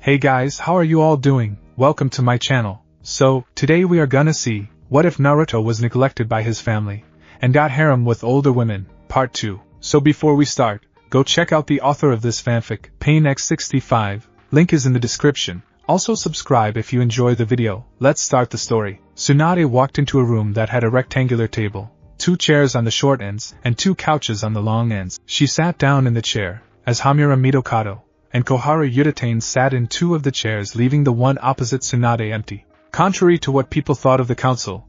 Hey guys, how are you all doing? Welcome to my channel. So, today we are gonna see, what if Naruto was neglected by his family, and got harem with older women, part 2. So before we start, go check out the author of this fanfic, PainX65, link is in the description. Also subscribe if you enjoy the video. Let's start the story. Tsunade walked into a room that had a rectangular table, 2 chairs on the short ends, and 2 couches on the long ends. She sat down in the chair, as Hamura Midokado and Koharu Yutane sat in 2 of the chairs, leaving the one opposite Tsunade empty. Contrary to what people thought of the council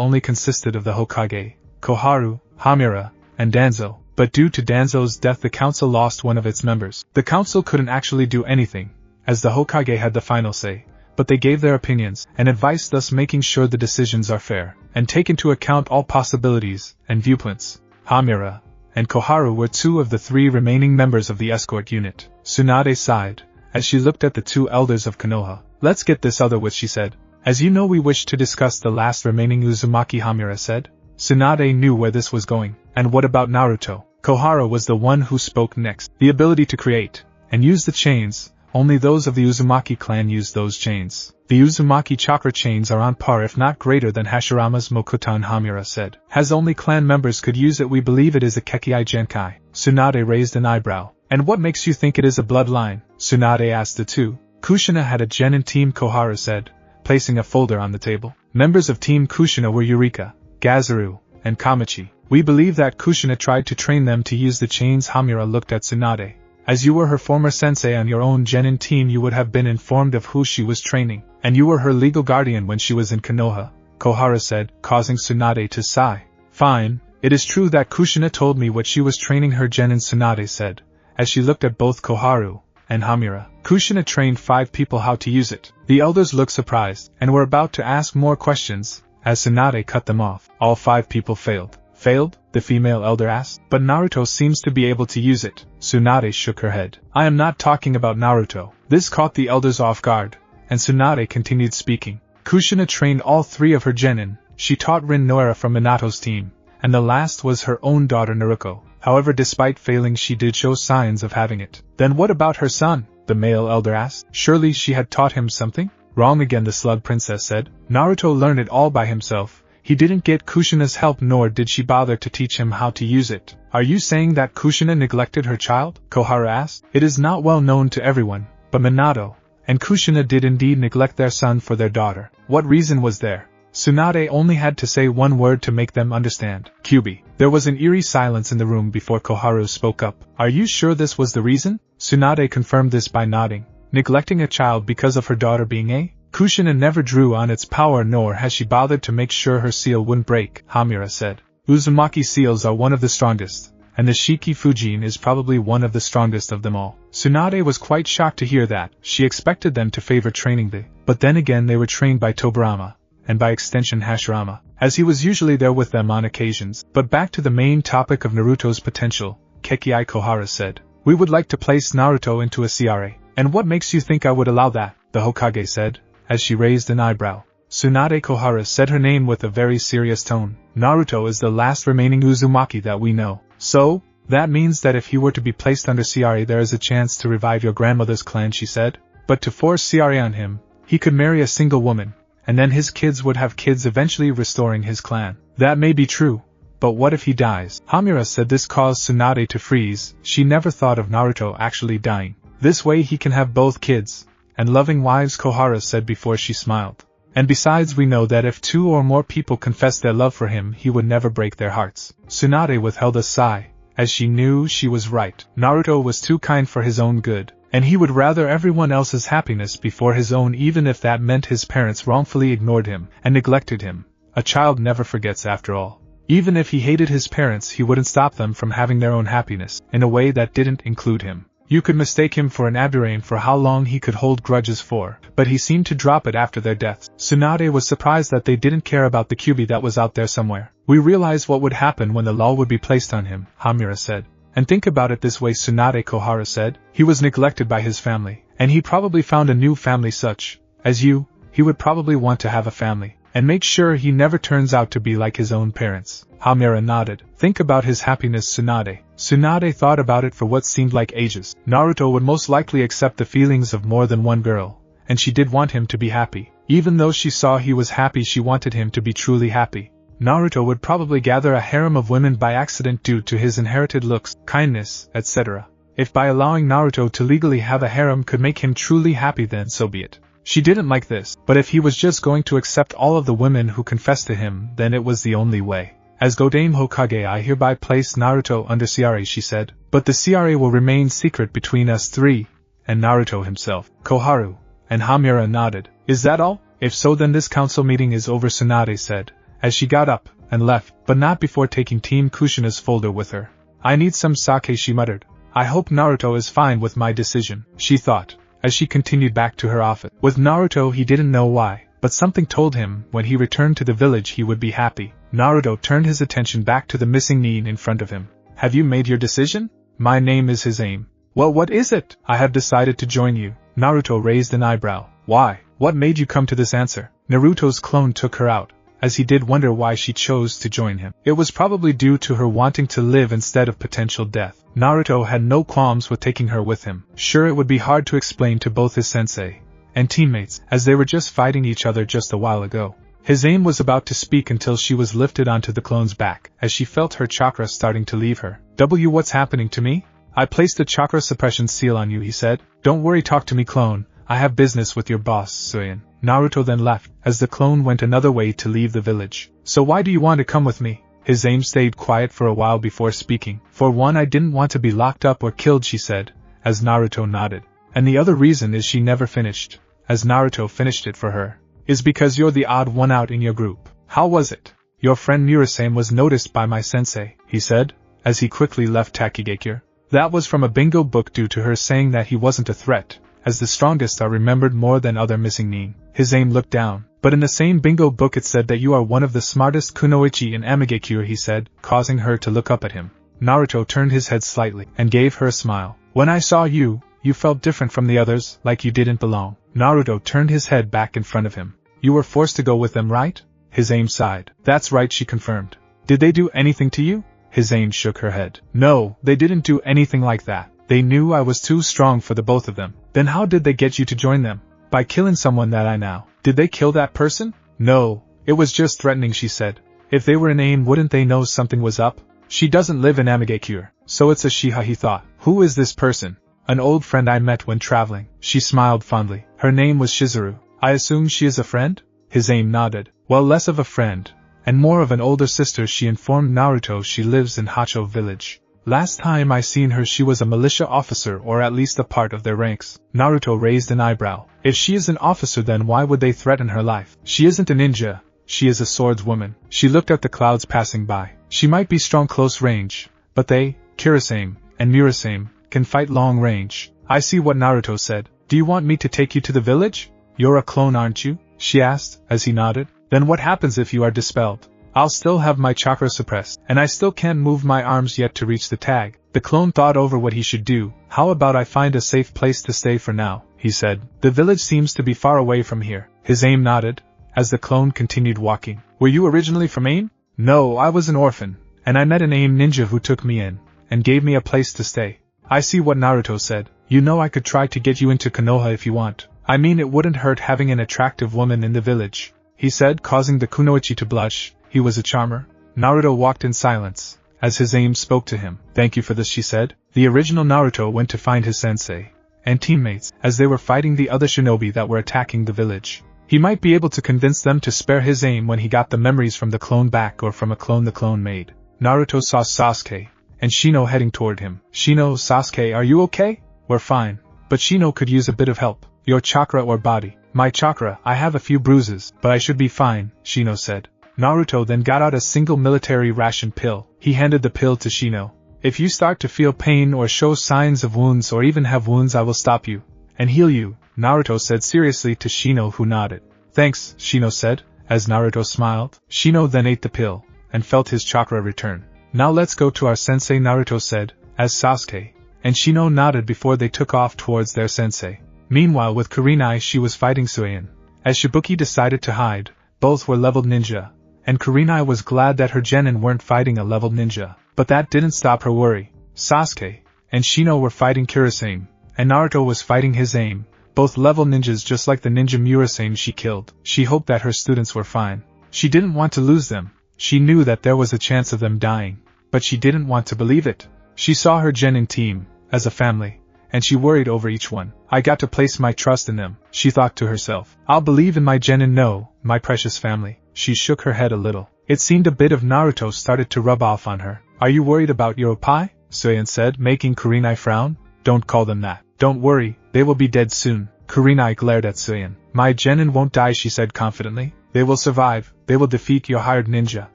only consisted of the Hokage, Koharu, Hamura, and Danzo, but due to Danzo's death the council lost one of its members. The council couldn't actually do anything, as the Hokage had the final say, but they gave their opinions and advice, thus making sure the decisions are fair, and take into account all possibilities and viewpoints. Hamura and Koharu were 2 of the 3 remaining members of the escort unit. Tsunade sighed, as she looked at the 2 elders of Konoha. Let's get this other with, she said. As you know, we wish to discuss the last remaining Uzumaki, Hamura said. Tsunade knew where this was going. And what about Naruto? Koharu was the one who spoke next. The ability to create and use the chains, only those of the Uzumaki clan use those chains. The Uzumaki chakra chains are on par if not greater than Hashirama's Mokutan, Hamura said. As only clan members could use it, we believe it is a Kekkai Genkai. Tsunade raised an eyebrow. And what makes you think it is a bloodline? Tsunade asked the 2. Kushina had a genin team, Koharu said, placing a folder on the table. Members of Team Kushina were Eureka, Gazuru, and Kamachi. We believe that Kushina tried to train them to use the chains. Hamura looked at Tsunade. As you were her former sensei on your own genin team, you would have been informed of who she was training, and you were her legal guardian when she was in Konoha, Koharu said, causing Tsunade to sigh. Fine, it is true that Kushina told me what she was training her genin, Tsunade said, as she looked at both Koharu and Hamura. Kushina trained 5 people how to use it. The elders looked surprised, and were about to ask more questions, as Tsunade cut them off. All 5 people failed. Failed? The female elder asked. But Naruto seems to be able to use it. Tsunade shook her head. I am not talking about Naruto. This caught the elders off guard, and Tsunade continued speaking. Kushina trained all 3 of her genin. She taught Rin Noara from Minato's team, and the last was her own daughter Naruko. However, despite failing, she did show signs of having it. Then what about her son? The male elder asked. Surely she had taught him something? Wrong again, the slug princess said. Naruto learned it all by himself. He didn't get Kushina's help, nor did she bother to teach him how to use it. Are you saying that Kushina neglected her child? Koharu asked. It is not well known to everyone, but Minato and Kushina did indeed neglect their son for their daughter. What reason was there? Tsunade only had to say one word to make them understand. Kyubi. There was an eerie silence in the room before Koharu spoke up. Are you sure this was the reason? Tsunade confirmed this by nodding. Neglecting a child because of her daughter being a? Kushina never drew on its power, nor has she bothered to make sure her seal wouldn't break, Hamura said. Uzumaki seals are one of the strongest, and the Shiki Fujin is probably one of the strongest of them all. Tsunade was quite shocked to hear that. She expected them to favor training but then again they were trained by Tobirama, and by extension Hashirama, as he was usually there with them on occasions. But back to the main topic of Naruto's potential, Kekkai, Koharu said. We would like to place Naruto into a CRA. And what makes you think I would allow that? The Hokage said, as she raised an eyebrow. Tsunade Koharu said her name with a very serious tone. Naruto is the last remaining Uzumaki that we know. So, that means that if he were to be placed under CRA there is a chance to revive your grandmother's clan, she said. But to force CRA on him, he could marry a single woman, and then his kids would have kids, eventually restoring his clan. That may be true, but what if he dies? Hamura said. This caused Tsunade to freeze. She never thought of Naruto actually dying. This way he can have both kids and loving wives, Koharu said before she smiled. And besides, we know that if 2 or more people confess their love for him, he would never break their hearts. Tsunade withheld a sigh, as she knew she was right. Naruto was too kind for his own good, and he would rather everyone else's happiness before his own, even if that meant his parents wrongfully ignored him and neglected him. A child never forgets, after all. Even if he hated his parents, he wouldn't stop them from having their own happiness, in a way that didn't include him. You could mistake him for an Abdurrahim for how long he could hold grudges for, but he seemed to drop it after their deaths. Tsunade was surprised that they didn't care about the Kyubi that was out there somewhere. We realize what would happen when the law would be placed on him, Hamura said. And think about it this way, Tsunade, Koharu said. He was neglected by his family, and he probably found a new family such as you. He would probably want to have a family, and make sure he never turns out to be like his own parents. Hamura nodded. Think about his happiness, Tsunade. Tsunade thought about it for what seemed like ages. Naruto would most likely accept the feelings of more than one girl, and she did want him to be happy. Even though she saw he was happy, she wanted him to be truly happy. Naruto would probably gather a harem of women by accident due to his inherited looks, kindness, etc. If by allowing Naruto to legally have a harem could make him truly happy, then so be it. She didn't like this, but if he was just going to accept all of the women who confessed to him, then it was the only way. As Godame Hokage, I hereby place Naruto under CRA, she said, but the CRA will remain secret between us three, and Naruto himself. Koharu and Hamura nodded. Is that all? If so, then this council meeting is over, Tsunade said, as she got up and left, but not before taking Team Kushina's folder with her. I need some sake, she muttered. I hope Naruto is fine with my decision, she thought, as she continued back to her office. With Naruto, he didn't know why, but something told him when he returned to the village he would be happy. Naruto turned his attention back to the missing-nin in front of him. Have you made your decision? My name is his aim. Well, what is it? I have decided to join you. Naruto raised an eyebrow. Why? What made you come to this answer? Naruto's clone took her out, as he did wonder why she chose to join him. It was probably due to her wanting to live instead of potential death. Naruto had no qualms with taking her with him. Sure, it would be hard to explain to both his sensei and teammates, as they were just fighting each other just a while ago. His aim was about to speak until she was lifted onto the clone's back, as she felt her chakra starting to leave her. What's happening to me? I placed the chakra suppression seal on you, he said. Don't worry, talk to me, clone. I have business with your boss, Suyin. Naruto then left, as the clone went another way to leave the village. So why do you want to come with me? His aim stayed quiet for a while before speaking. For one, I didn't want to be locked up or killed, she said, as Naruto nodded. And the other reason is she never finished, as Naruto finished it for her, is because you're the odd one out in your group. How was it? Your friend Murasame was noticed by my sensei, he said, as he quickly left Takigakure. That was from a bingo book due to her saying that he wasn't a threat, as the strongest are remembered more than other missing-nin. His aim looked down, but in the same bingo book it said that you are one of the smartest kunoichi in Amigakure, he said, causing her to look up at him. Naruto turned his head slightly, and gave her a smile. When I saw you, you felt different from the others, like you didn't belong. Naruto turned his head back in front of him. You were forced to go with them, right? His aim sighed. That's right, she confirmed. Did they do anything to you? His aim shook her head. No, they didn't do anything like that. They knew I was too strong for the both of them. Then how did they get you to join them? By killing someone that I know. Did they kill that person? No, it was just threatening, she said. If they were in aim, wouldn't they know something was up? She doesn't live in Amigakure, so it's a Shiha, he thought. Who is this person? An old friend I met when traveling. She smiled fondly. Her name was Shizuru. I assume she is a friend? His aim nodded. Well, less of a friend, and more of an older sister, she informed Naruto. She lives in Hacho village. Last time I seen her she was a militia officer, or at least a part of their ranks. Naruto raised an eyebrow. If she is an officer, then why would they threaten her life? She isn't a ninja. She is a swordswoman. She looked at the clouds passing by. She might be strong close range, but they, Kirasame and Murasame, can fight long range. I see what Naruto said. Do you want me to take you to the village? You're a clone, aren't you? She asked, as he nodded. Then what happens if you are dispelled? I'll still have my chakra suppressed, and I still can't move my arms yet to reach the tag. The clone thought over what he should do. How about I find a safe place to stay for now, he said. The village seems to be far away from here. His aim nodded, as the clone continued walking. Were you originally from AIM? No, I was an orphan, and I met an AIM ninja who took me in, and gave me a place to stay. I see what Naruto said. You know, I could try to get you into Konoha if you want. I mean, it wouldn't hurt having an attractive woman in the village, he said, causing the kunoichi to blush. He was a charmer. Naruto walked in silence, as his aim spoke to him. Thank you for this, she said. The original Naruto went to find his sensei and teammates, as they were fighting the other shinobi that were attacking the village. He might be able to convince them to spare his aim when he got the memories from the clone back, or from a clone the clone made. Naruto saw Sasuke and Shino heading toward him. Shino, Sasuke, are you okay? We're fine, but Shino could use a bit of help. Your chakra or body? My chakra, I have a few bruises, but I should be fine, Shino said. Naruto then got out a single military ration pill. He handed the pill to Shino. If you start to feel pain or show signs of wounds, or even have wounds, I will stop you and heal you, Naruto said seriously to Shino, who nodded. Thanks, Shino said, as Naruto smiled. Shino then ate the pill, and felt his chakra return. Now let's go to our sensei, Naruto said, as Sasuke and Shino nodded before they took off towards their sensei. Meanwhile, with Kurenai, she was fighting Suyin. As Shibuki decided to hide, both were leveled ninja, and Kurenai was glad that her genin weren't fighting a leveled ninja. But that didn't stop her worry. Sasuke and Shino were fighting Kurosane, and Naruto was fighting his aim, both level ninjas just like the ninja Murasame she killed. She hoped that her students were fine. She didn't want to lose them. She knew that there was a chance of them dying, but she didn't want to believe it. She saw her genin team as a family, and she worried over each one. I got to place my trust in them, she thought to herself. I'll believe in my genin, no, my precious family. She shook her head a little. It seemed a bit of Naruto started to rub off on her. Are you worried about your oppai? Suyin said, making Kurenai frown. Don't call them that. Don't worry, they will be dead soon. Kurenai glared at Suyin. My genin won't die, she said confidently. They will survive. They will defeat your hired ninja.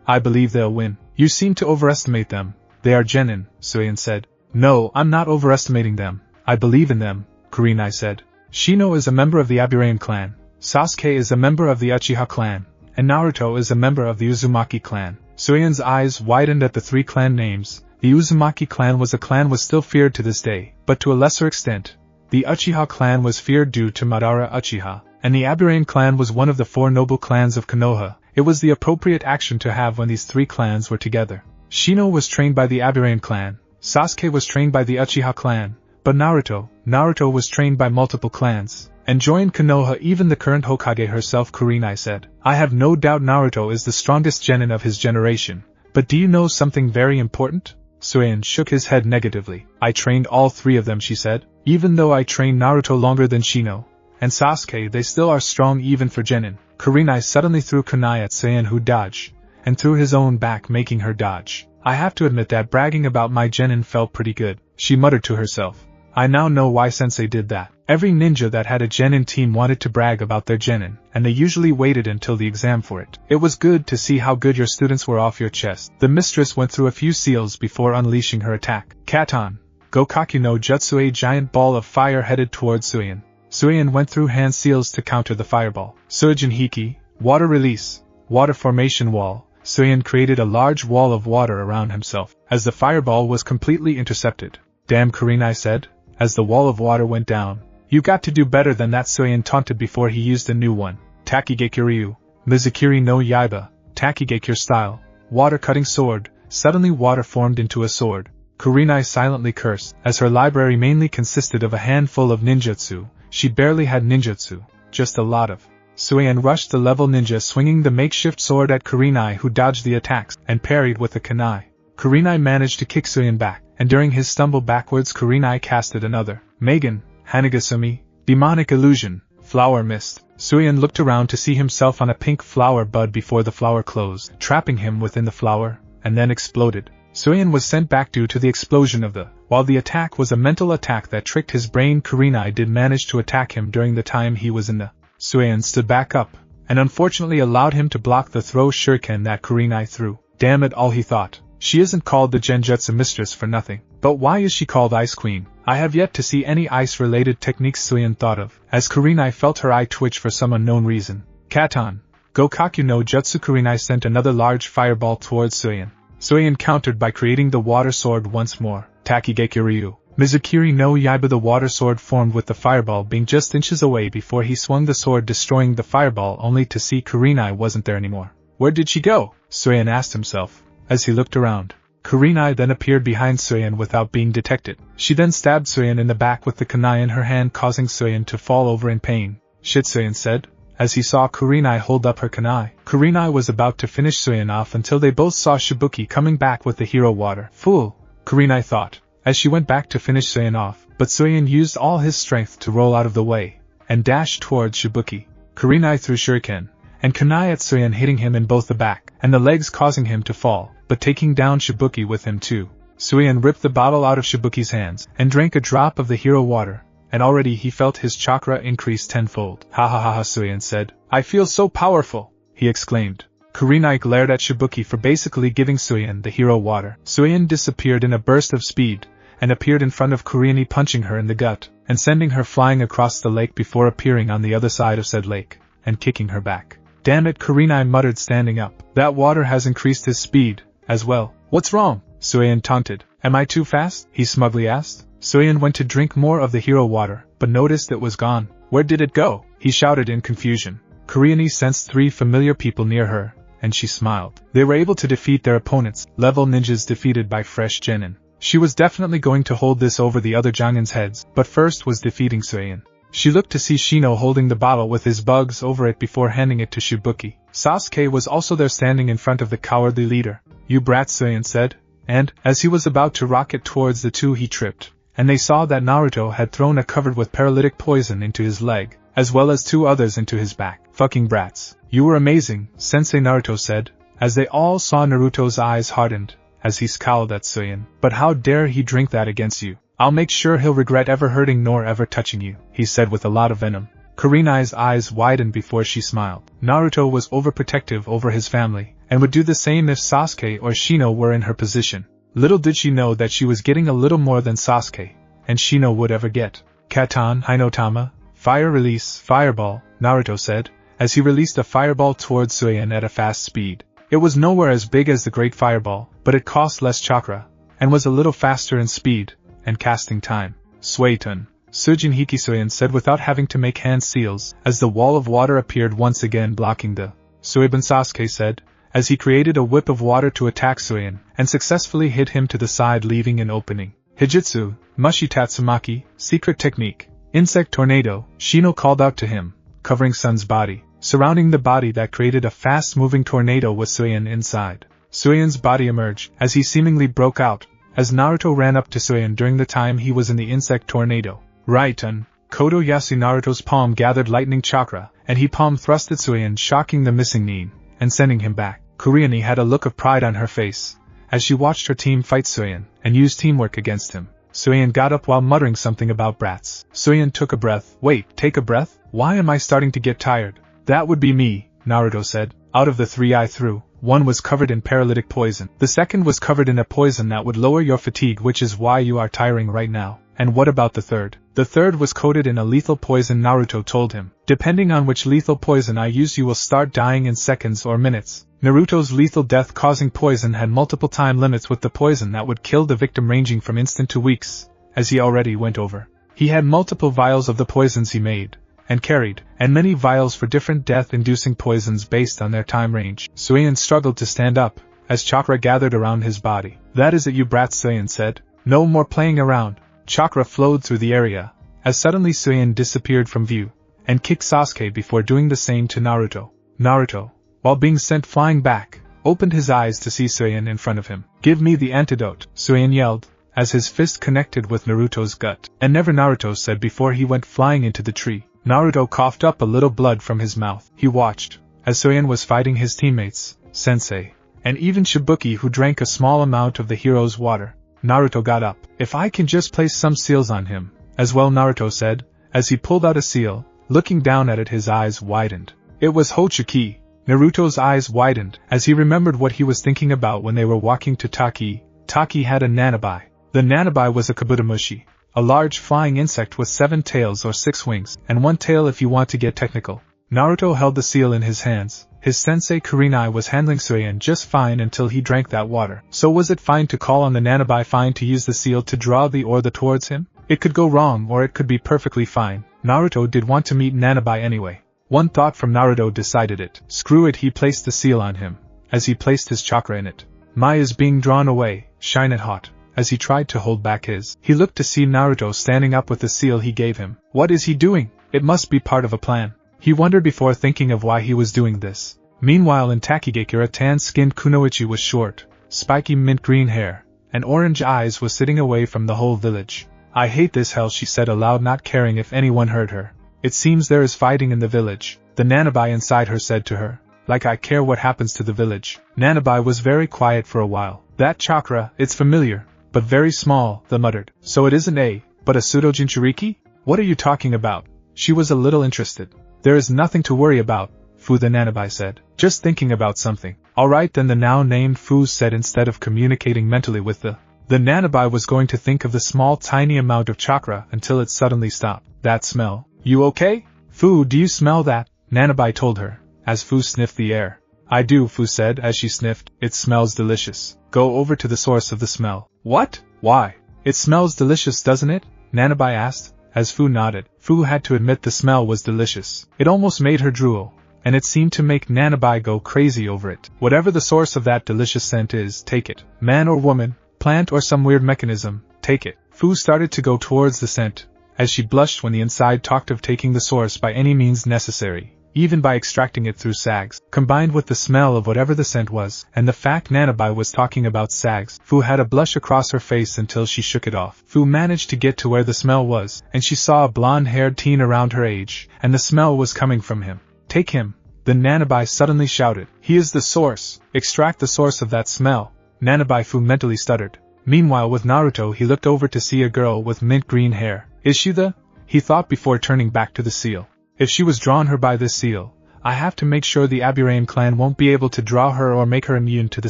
I believe they'll win. You seem to overestimate them. They are genin, Suyin said. No, I'm not overestimating them. I believe in them, Kurenai said. Shino is a member of the Aburame clan. Sasuke is a member of the Uchiha clan. And Naruto is a member of the Uzumaki clan. Suyin's eyes widened at the three clan names. The Uzumaki clan was still feared to this day, but to a lesser extent. The Uchiha clan was feared due to Madara Uchiha, and the Aburame clan was one of the four noble clans of Konoha. It was the appropriate action to have when these three clans were together. Shino was trained by the Aburame clan, Sasuke was trained by the Uchiha clan, but Naruto was trained by multiple clans, and joined Konoha. Even the current Hokage herself, Kurenai said. I have no doubt Naruto is the strongest genin of his generation, but do you know something very important? Suyin shook his head negatively. I trained all three of them, she said. Even though I trained Naruto longer than Shino and Sasuke, they still are strong even for genin. Kurenai suddenly threw kunai at Suyin, who dodged, and threw his own back, making her dodge. I have to admit that bragging about my genin felt pretty good, she muttered to herself. I now know why sensei did that. Every ninja that had a genin team wanted to brag about their genin, and they usually waited until the exam for it. It was good to see how good your students were off your chest. The mistress went through a few seals before unleashing her attack. Katon, Gokaku no Jutsu. A giant ball of fire headed towards Suyin. Suyin went through hand seals to counter the fireball. Suijin Hiki, water release, water formation wall. Suyin created a large wall of water around himself, as the fireball was completely intercepted. Damn, Kurenai said, as the wall of water went down. You got to do better than that, Suyin taunted before he used a new one. Takigekiryu, Mizukiri no Yaiba, Takigekir style, water cutting sword. Suddenly water formed into a sword. Kurenai silently cursed, as her library mainly consisted of a handful of ninjutsu. She barely had ninjutsu, just a lot of. Suyin rushed the level ninja, swinging the makeshift sword at Kurenai, who dodged the attacks and parried with the kunai. Kurenai managed to kick Suyin back, and during his stumble backwards Kurenai casted another. Megan, Hanagasumi, demonic illusion, flower mist. Suyin looked around to see himself on a pink flower bud before the flower closed, trapping him within the flower, and then exploded. Suyin was sent back due to the explosion of the. While the attack was a mental attack that tricked his brain, Kurenai did manage to attack him during the time he was in the. Suyin stood back up, and unfortunately allowed him to block the throw shuriken that Kurenai threw. Damn it all, he thought. She isn't called the Genjutsu Mistress for nothing. But why is she called Ice Queen? I have yet to see any ice-related techniques, Suyin thought of, as Kurenai felt her eye twitch for some unknown reason. Katon, Gokaku no Jutsu. Kurenai sent another large fireball towards Suyin. Suyin countered by creating the water sword once more. Takigekiryu, Mizukiri no Yaiba. The water sword formed with the fireball being just inches away before he swung the sword, destroying the fireball, only to see Kurenai wasn't there anymore. Where did she go? Suyin asked himself, as he looked around. Kurenai then appeared behind Suyin without being detected. She then stabbed Suyin in the back with the kunai in her hand, causing Suyin to fall over in pain. Shit, Suyin said, as he saw Kurenai hold up her kunai. Kurenai was about to finish Suyin off until they both saw Shibuki coming back with the hero water. Fool, Kurenai thought, as she went back to finish Suyin off, but Suyin used all his strength to roll out of the way, and dashed towards Shibuki. Kurenai threw shuriken, and kunai at Suyin, hitting him in both the back and the legs, causing him to fall, but taking down Shibuki with him too. Suyin ripped the bottle out of Shibuki's hands, and drank a drop of the hero water, and already he felt his chakra increase tenfold. Ha ha ha ha, Suyin said. I feel so powerful, he exclaimed. Kurenai glared at Shibuki for basically giving Suyin the hero water. Suyin disappeared in a burst of speed, and appeared in front of Kurenai, punching her in the gut, and sending her flying across the lake before appearing on the other side of said lake, and kicking her back. Damn it, Kurenai muttered, standing up. That water has increased his speed, as well. What's wrong? Suyin taunted. Am I too fast? He smugly asked. Suyin went to drink more of the hero water, but noticed it was gone. Where did it go? He shouted in confusion. Kurenai sensed three familiar people near her, and she smiled. They were able to defeat their opponents, level ninjas defeated by fresh genin. She was definitely going to hold this over the other Jongen's heads, but first was defeating Suyin. She looked to see Shino holding the bottle with his bugs over it before handing it to Shibuki. Sasuke was also there standing in front of the cowardly leader. "You brat," Suyin said, and, as he was about to rocket towards the two, he tripped, and they saw that Naruto had thrown a covered with paralytic poison into his leg, as well as 2 others into his back. "Fucking brats. You were amazing," Sensei Naruto said, as they all saw Naruto's eyes hardened, as he scowled at Suyin. "But how dare he drink that against you? I'll make sure he'll regret ever hurting nor ever touching you," he said with a lot of venom. Kurena's eyes widened before she smiled. Naruto was overprotective over his family, and would do the same if Sasuke or Shino were in her position. Little did she know that she was getting a little more than Sasuke and Shino would ever get. "Katan Hinotama, fire release, fireball," Naruto said, as he released a fireball towards Suyin at a fast speed. It was nowhere as big as the Great Fireball, but it cost less chakra, and was a little faster in speed and casting time. "Suiton," Sujinhiki Suyin said without having to make hand seals, as the wall of water appeared once again blocking the Suiban. Sasuke said, as he created a whip of water to attack Suyin, and successfully hit him to the side leaving an opening. "Hijitsu, Mushi Tatsumaki, secret technique, insect tornado," Shino called out to him, covering Sun's body. Surrounding the body that created a fast-moving tornado with Suyin inside. Suyin's body emerged, as he seemingly broke out, as Naruto ran up to Suyin during the time he was in the insect tornado. "Right-un," Kodo Yasu. Naruto's palm gathered lightning chakra, and he palm thrusted Suyin, shocking the missing-nin, and sending him back. Kureani had a look of pride on her face, as she watched her team fight Suyin, and use teamwork against him. Suyin got up while muttering something about brats. Suyin took a breath. "Wait, take a breath? Why am I starting to get tired?" "That would be me," Naruto said. "Out of the 3 I threw, 1 was covered in paralytic poison. The second was covered in a poison that would lower your fatigue, which is why you are tiring right now." "And what about the third?" "The third was coated in a lethal poison," Naruto told him. "Depending on which lethal poison I use, you will start dying in seconds or minutes." Naruto's lethal death-causing poison had multiple time limits, with the poison that would kill the victim ranging from instant to weeks, as he already went over. He had multiple vials of the poisons he made and carried, and many vials for different death-inducing poisons based on their time range. Suyin struggled to stand up, as chakra gathered around his body. "That is it, you brats," Suyin said. "No more playing around." Chakra flowed through the area, as suddenly Suyin disappeared from view, and kicked Sasuke before doing the same to Naruto. Naruto, while being sent flying back, opened his eyes to see Suyin in front of him. "Give me the antidote," Suyin yelled, as his fist connected with Naruto's gut. "And never," Naruto said before he went flying into the tree. Naruto coughed up a little blood from his mouth. He watched, as Suyin was fighting his teammates, Sensei, and even Shibuki, who drank a small amount of the hero's water. Naruto got up. "If I can just place some seals on him, as well," Naruto said, as he pulled out a seal. Looking down at it, his eyes widened. It was Hochiki. Naruto's eyes widened, as he remembered what he was thinking about when they were walking to Taki. Taki had a nanabai. The nanabai was a kabutamushi, a large flying insect with 7 tails or 6 wings, and 1 tail if you want to get technical. Naruto held the seal in his hands. His sensei Kurenai was handling Suyin just fine until he drank that water. So was it fine to call on the nanabai, fine to use the seal to draw the or the towards him? It could go wrong, or it could be perfectly fine. Naruto did want to meet nanabai anyway. One thought from Naruto decided it. Screw it, he placed the seal on him, as he placed his chakra in it. Mai is being drawn away, shining hot. As he tried to hold back he looked to see Naruto standing up with the seal he gave him. What is he doing? It must be part of a plan. He wondered before thinking of why he was doing this. Meanwhile in Takigakura, tan-skinned Kunoichi with short, spiky mint green hair and orange eyes was sitting away from the whole village. "I hate this hell," she said aloud, not caring if anyone heard her. "It seems there is fighting in the village," the nanabai inside her said to her. "Like I care what happens to the village." Nanabai was very quiet for a while. "That chakra, it's familiar, but very small," they muttered. "So it isn't but a pseudo-Jinchuriki? What are you talking about?" She was a little interested. "There is nothing to worry about," Fu the nanabai said. "Just thinking about something." "Alright then," the now named Fu said instead of communicating mentally with the nanabai was going to think of the small tiny amount of chakra until it suddenly stopped. "That smell. You okay? Fu, do you smell that?" Nanabai told her, as Fu sniffed the air. "I do," Fu said as she sniffed. "It smells delicious. Go over to the source of the smell." "What? Why? It smells delicious, doesn't it?" Nanabai asked, as Fu nodded. Fu had to admit the smell was delicious. It almost made her drool, and it seemed to make Nanabai go crazy over it. "Whatever the source of that delicious scent is, take it. Man or woman, plant or some weird mechanism, take it. Fu started to go towards the scent, as she blushed when the inside talked of taking the source by any means necessary, even by extracting it through sags. Combined with the smell of whatever the scent was, and the fact Nanabai was talking about sags, Fu had a blush across her face until she shook it off. Fu managed to get to where the smell was, and she saw a blonde-haired teen around her age, and the smell was coming from him. Take him, the Nanabai suddenly shouted. He is the source. Extract the source of that smell. Nanabai, Fu mentally stuttered. Meanwhile with Naruto he looked over to see a girl with mint green hair. Is she the? He thought before turning back to the seal. If she was drawn her by this seal, I have to make sure the Aburame clan won't be able to draw her or make her immune to the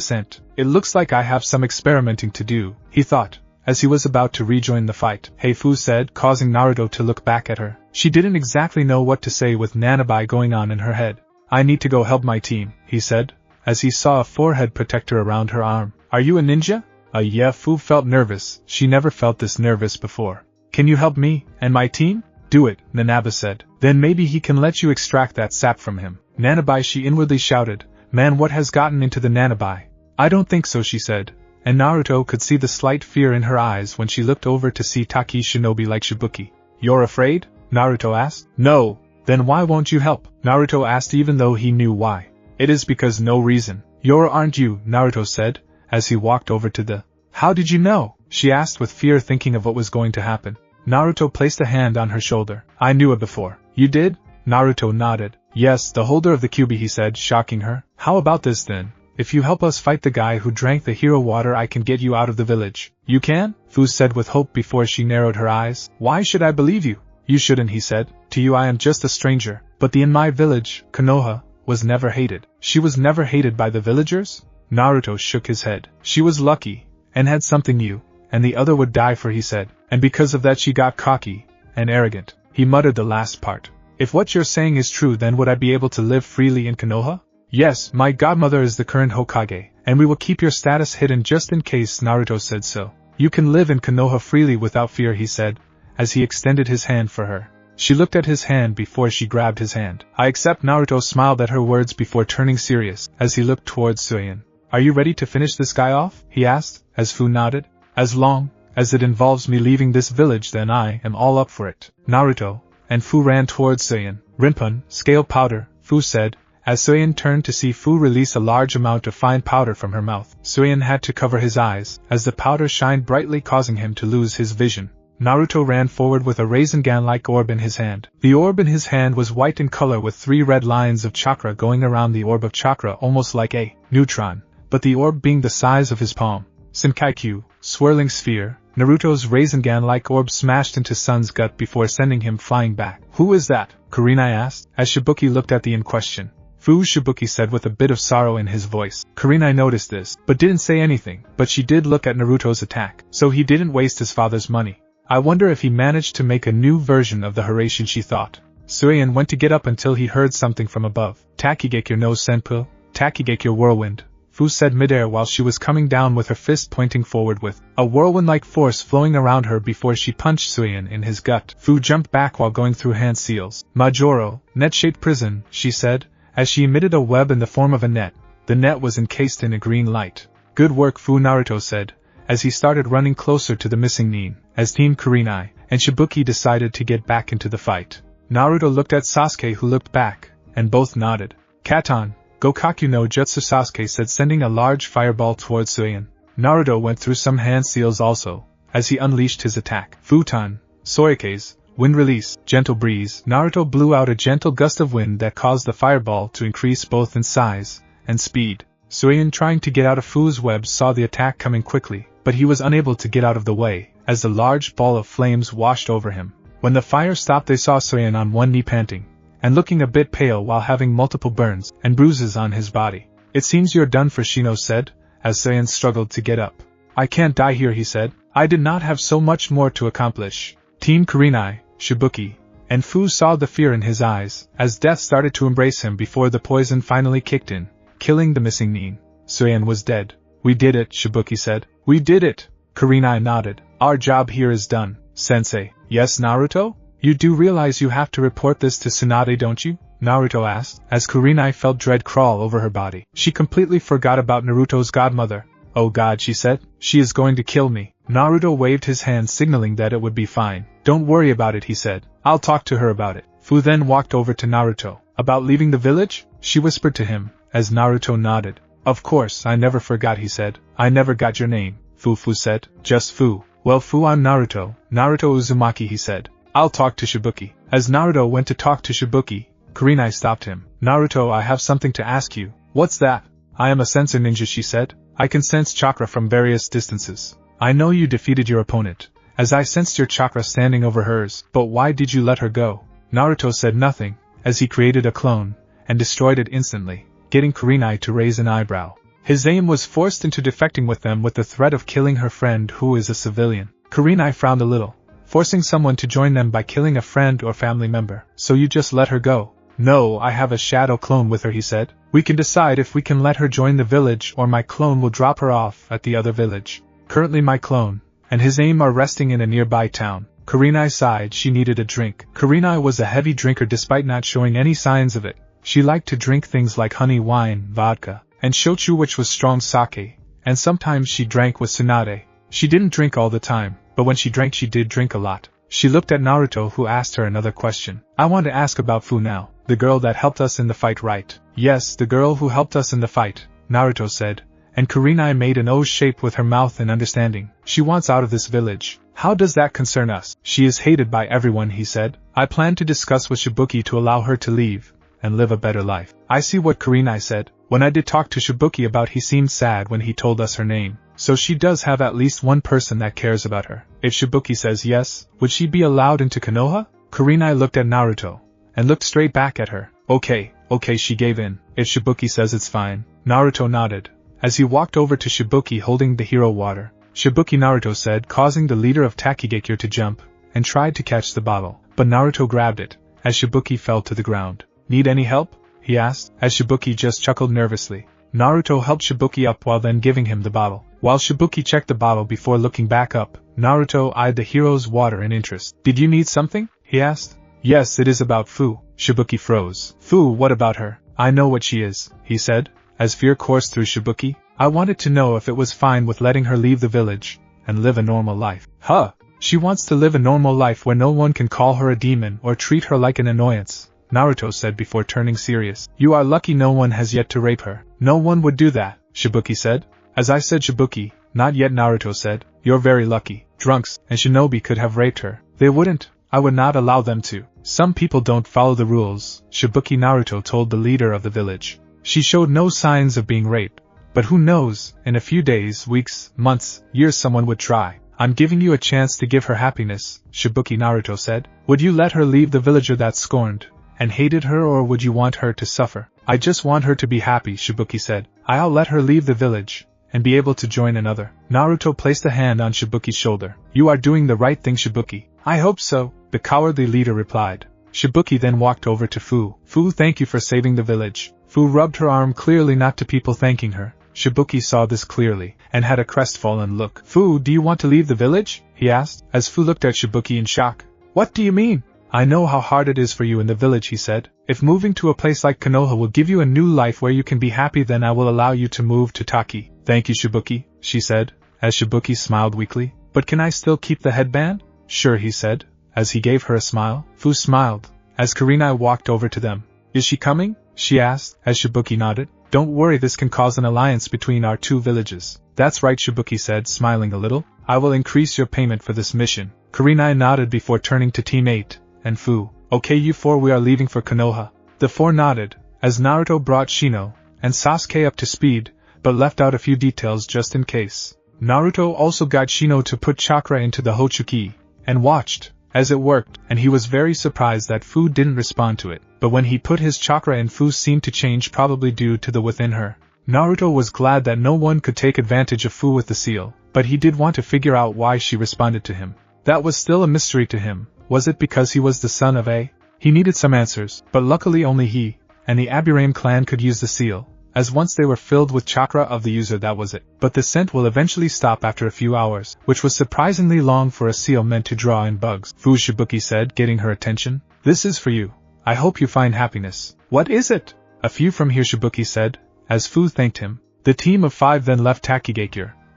scent. It looks like I have some experimenting to do, he thought, as he was about to rejoin the fight. Hey, Fu said, causing Naruto to look back at her. She didn't exactly know what to say with Nanabai going on in her head. I need to go help my team, he said, as he saw a forehead protector around her arm. Are you a ninja? Yeah, Fu felt nervous. She never felt this nervous before. Can you help me, and my team? Do it, Nanaba said. Then maybe he can let you extract that sap from him. Nanabai, she inwardly shouted. Man, what has gotten into the Nanabai? I don't think so, she said, and Naruto could see the slight fear in her eyes when she looked over to see Taki shinobi like Shibuki. You're afraid? Naruto asked. No. Then why won't you help? Naruto asked even though he knew why. It is because no reason. You're aren't you? Naruto said, as he walked over to the... How did you know? She asked with fear, thinking of what was going to happen. Naruto placed a hand on her shoulder. I knew it before. You did? Naruto nodded. Yes, the holder of the Kyuubi, he said, shocking her. How about this then? If you help us fight the guy who drank the hero water, I can get you out of the village. You can? Fu said with hope before she narrowed her eyes. Why should I believe you? You shouldn't, he said. To you I am just a stranger. But the in my village, Konoha, was never hated. She was never hated by the villagers? Naruto shook his head. She was lucky, and had something new, and the other would die for, he said. And because of that she got cocky and arrogant. He muttered the last part. If what you're saying is true, then would I be able to live freely in Konoha? Yes, my godmother is the current Hokage, and we will keep your status hidden just in case. Naruto said so. You can live in Konoha freely without fear, he said, as he extended his hand for her. She looked at his hand before she grabbed his hand. I accept. Naruto smiled at her words before turning serious, as he looked towards Suyin. Are you ready to finish this guy off? He asked, as Fu nodded. As long as it involves me leaving this village, then I am all up for it. Naruto and Fu ran towards Suyin. Rinpun, scale powder, Fu said, as Suyin turned to see Fu release a large amount of fine powder from her mouth. Suyin had to cover his eyes, as the powder shined brightly, causing him to lose his vision. Naruto ran forward with a Rasengan-like orb in his hand. The orb in his hand was white in color with 3 red lines of chakra going around the orb of chakra, almost like a neutron, but the orb being the size of his palm. Senkaikyu, swirling sphere. Naruto's Rasengan-like orb smashed into Sun's gut before sending him flying back. Who is that? Kurenai asked, as Shibuki looked at the in question. Fu, Shibuki said with a bit of sorrow in his voice. Kurenai noticed this, but didn't say anything, but she did look at Naruto's attack, so he didn't waste his father's money. I wonder if he managed to make a new version of the Haraishin, she thought. Suyin went to get up until he heard something from above. Takigekyo no senpu, Takigekyo whirlwind, Fu said midair while she was coming down with her fist pointing forward with a whirlwind-like force flowing around her before she punched Suyin in his gut. Fu jumped back while going through hand seals. Majoro, net-shaped prison, she said, as she emitted a web in the form of a net. The net was encased in a green light. Good work, Fu, Naruto said, as he started running closer to the missing-nin, as Team Kurenai and Shibuki decided to get back into the fight. Naruto looked at Sasuke, who looked back, and both nodded. Katon, Gokakyu no Jutsu, Sasuke said, sending a large fireball towards Suyin. Naruto went through some hand seals also, as he unleashed his attack. Futon, Sorike's, wind release, gentle breeze. Naruto blew out a gentle gust of wind that caused the fireball to increase both in size and speed. Suyin, trying to get out of Fu's web, saw the attack coming quickly, but he was unable to get out of the way, as the large ball of flames washed over him. When the fire stopped, they saw Suyin on one knee panting, and looking a bit pale while having multiple burns and bruises on his body. It seems you're done for, Shino said, as Suyin struggled to get up. I can't die here, he said. I did not have so much more to accomplish. Team Kurenai, Shibuki, and Fu saw the fear in his eyes, as death started to embrace him before the poison finally kicked in, killing the missing-nin. Suyin was dead. We did it, Shibuki said. We did it. Kurenai nodded. Our job here is done, Sensei. Yes, Naruto? You do realize you have to report this to Tsunade, don't you? Naruto asked, as Kurenai felt dread crawl over her body. She completely forgot about Naruto's godmother, Oh God, she said. She is going to kill me. Naruto waved his hand signaling that it would be fine. Don't worry about it, he said. I'll talk to her about it. Fu then walked over to Naruto. About leaving the village? She whispered to him, as Naruto nodded. Of course, I never forgot, he said. I never got your name. Fu said. Just Fu. Well Fu, I'm Naruto. Naruto Uzumaki, he said. I'll talk to Shibuki. As Naruto went to talk to Shibuki, Kurenai stopped him. Naruto, I have something to ask you. What's that? I am a sensor ninja, she said. I can sense chakra from various distances. I know you defeated your opponent, as I sensed your chakra standing over hers, but why did you let her go? Naruto said nothing, as he created a clone, and destroyed it instantly, getting Kurenai to raise an eyebrow. His aim was forced into defecting with them with the threat of killing her friend who is a civilian. Kurenai frowned a little, forcing someone to join them by killing a friend or family member. So you just let her go? No, I have a shadow clone with her, he said. We can decide if we can let her join the village or my clone will drop her off at the other village. Currently my clone and his aim are resting in a nearby town. Kurenai sighed. She needed a drink. Kurenai was a heavy drinker despite not showing any signs of it. She liked to drink things like honey wine, vodka, and shochu, which was strong sake, and sometimes she drank with tsunade. She didn't drink all the time, but when she drank she did drink a lot. She looked at Naruto, who asked her another question. I want to ask about Fu now. The girl that helped us in the fight, right? Yes, the girl who helped us in the fight, Naruto said, and Kurenai made an O shape with her mouth in understanding. She wants out of this village. How does that concern us? She is hated by everyone, he said. I plan to discuss with Shibuki to allow her to leave and live a better life. I see what Kurenai said. When I did talk to Shibuki about, he seemed sad when he told us her name. So she does have at least one person that cares about her. If Shibuki says yes, would she be allowed into Konoha? Kurenai looked at Naruto and looked straight back at her. Okay, she gave in. If Shibuki says it's fine. Naruto nodded, as he walked over to Shibuki holding the hero water. Shibuki, Naruto said, causing the leader of Takigakure to jump, and tried to catch the bottle, but Naruto grabbed it, as Shibuki fell to the ground. Need any help? He asked, as Shibuki just chuckled nervously. Naruto helped Shibuki up while then giving him the bottle. While Shibuki checked the bottle before looking back up, Naruto eyed the hero's water in interest. Did you need something? He asked. Yes, it is about Fu. Shibuki froze. Fu, what about her? I know what she is, he said, as fear coursed through Shibuki. I wanted to know if it was fine with letting her leave the village and live a normal life. Huh? She wants to live a normal life where no one can call her a demon or treat her like an annoyance, Naruto said before turning serious. You are lucky no one has yet to rape her. No one would do that, Shibuki said. As I said, Shibuki, not yet, Naruto said. You're very lucky. Drunks and shinobi could have raped her. They wouldn't. I would not allow them to. Some people don't follow the rules, Shibuki, Naruto told the leader of the village. She showed no signs of being raped. But who knows, in a few days, weeks, months, years someone would try. I'm giving you a chance to give her happiness, Shibuki, Naruto said. Would you let her leave the villager that scorned and hated her, or would you want her to suffer? I just want her to be happy, Shibuki said. I'll let her leave the village and be able to join another. Naruto placed a hand on Shibuki's shoulder. You are doing the right thing, Shibuki. I hope so, the cowardly leader replied. Shibuki then walked over to Fu. Fu, thank you for saving the village. Fu rubbed her arm, clearly not to people thanking her. Shibuki saw this clearly, and had a crestfallen look. Fu, do you want to leave the village? He asked, as Fu looked at Shibuki in shock. What do you mean? I know how hard it is for you in the village, he said. If moving to a place like Konoha will give you a new life where you can be happy, then I will allow you to move to Taki. Thank you, Shibuki, she said, as Shibuki smiled weakly. But can I still keep the headband? Sure, he said, as he gave her a smile. Fu smiled, as Kurenai walked over to them. Is she coming? She asked, as Shibuki nodded. Don't worry, this can cause an alliance between our two villages. That's right, Shibuki said, smiling a little. I will increase your payment for this mission. Kurenai nodded before turning to Team 8 and Fu. Okay, you four, we are leaving for Konoha. The four nodded, as Naruto brought Shino and Sasuke up to speed, but left out a few details just in case. Naruto also got Shino to put chakra into the Hochuki, and watched as it worked, and he was very surprised that Fu didn't respond to it. But when he put his chakra in, Fu seemed to change, probably due to the within her. Naruto was glad that no one could take advantage of Fu with the seal, but he did want to figure out why she responded to him. That was still a mystery to him. Was it because he was the son of A? He needed some answers, but luckily only he and the Aburame clan could use the seal, as once they were filled with chakra of the user, that was it. But the scent will eventually stop after a few hours, which was surprisingly long for a seal meant to draw in bugs. Fu, Shibuki said, getting her attention. This is for you. I hope you find happiness. What is it? A few from here, Shibuki said, as Fu thanked him. The team of 5 then left Taki,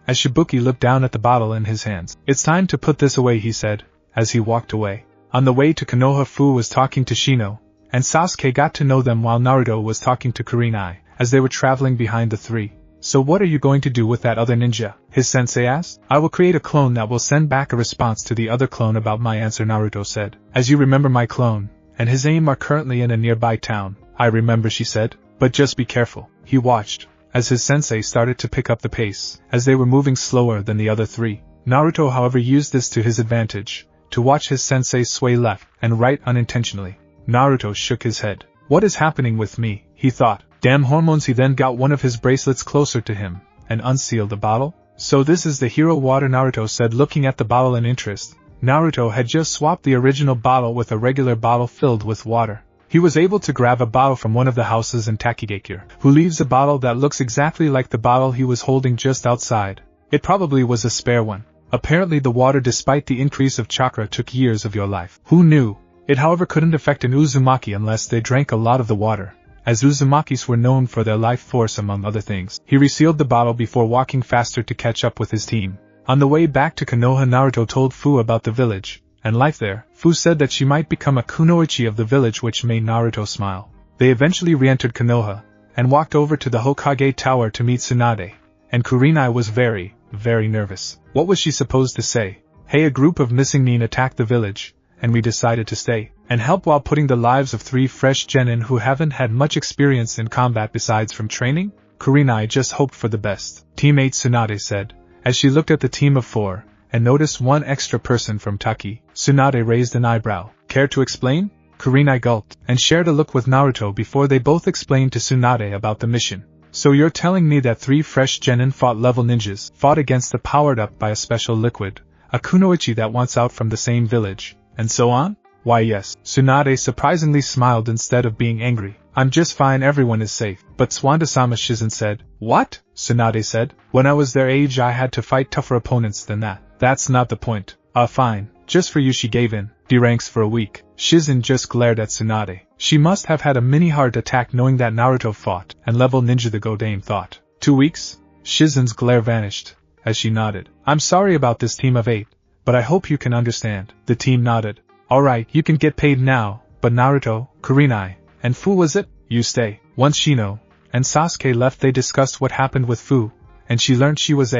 as Shibuki looked down at the bottle in his hands. It's time to put this away, he said, as he walked away. On the way to Konoha, Fu was talking to Shino, and Sasuke got to know them while Naruto was talking to Kurenai, as they were traveling behind the three. So what are you going to do with that other ninja? His sensei asked. I will create a clone that will send back a response to the other clone about my answer, Naruto said. As you remember, my clone and his aim are currently in a nearby town. I remember, she said, but just be careful. He watched as his sensei started to pick up the pace, as they were moving slower than the other three. Naruto, however, used this to his advantage, to watch his sensei sway left and right unintentionally. Naruto shook his head. What is happening with me? He thought. Damn hormones. He then got one of his bracelets closer to him and unsealed the bottle. So this is the hero water, Naruto said, looking at the bottle in interest. Naruto had just swapped the original bottle with a regular bottle filled with water. He was able to grab a bottle from one of the houses in Taki, who leaves a bottle that looks exactly like the bottle he was holding just outside. It probably was a spare one. Apparently the water, despite the increase of chakra, took years of your life. Who knew? It however couldn't affect an Uzumaki unless they drank a lot of the water, as Uzumakis were known for their life force among other things. He resealed the bottle before walking faster to catch up with his team. On the way back to Konoha, Naruto told Fu about the village and life there. Fu said that she might become a kunoichi of the village, which made Naruto smile. They eventually re-entered Konoha and walked over to the Hokage Tower to meet Tsunade, and Kurenai was very, very nervous. What was she supposed to say? Hey, a group of missing-nin attacked the village, and we decided to stay and help while putting the lives of 3 fresh genin who haven't had much experience in combat besides from training? Kurenai just hoped for the best. Teammate Tsunade said, as she looked at the team of 4 and noticed one extra person from Taki. Tsunade raised an eyebrow. Care to explain? Kurenai gulped and shared a look with Naruto before they both explained to Tsunade about the mission. So you're telling me that 3 fresh genin level ninjas fought against the powered up by a special liquid, a kunoichi that wants out from the same village, and so on? Why yes. Tsunade surprisingly smiled instead of being angry. I'm just fine, everyone is safe. But Swanda-sama, Shizen said. What? Tsunade said. When I was their age I had to fight tougher opponents than that. That's not the point. Fine. Just for you she gave in. D-ranks for a week. Shizen just glared at Tsunade. She must have had a mini heart attack knowing that Naruto fought and level ninja the Godame thought. 2 weeks? Shizen's glare vanished as she nodded. I'm sorry about this team of 8, but I hope you can understand. The team nodded. Alright, you can get paid now, but Naruto, Kurenai, and Fu, was it? You stay. Once Shino and Sasuke left, they discussed what happened with Fu, and she learned she was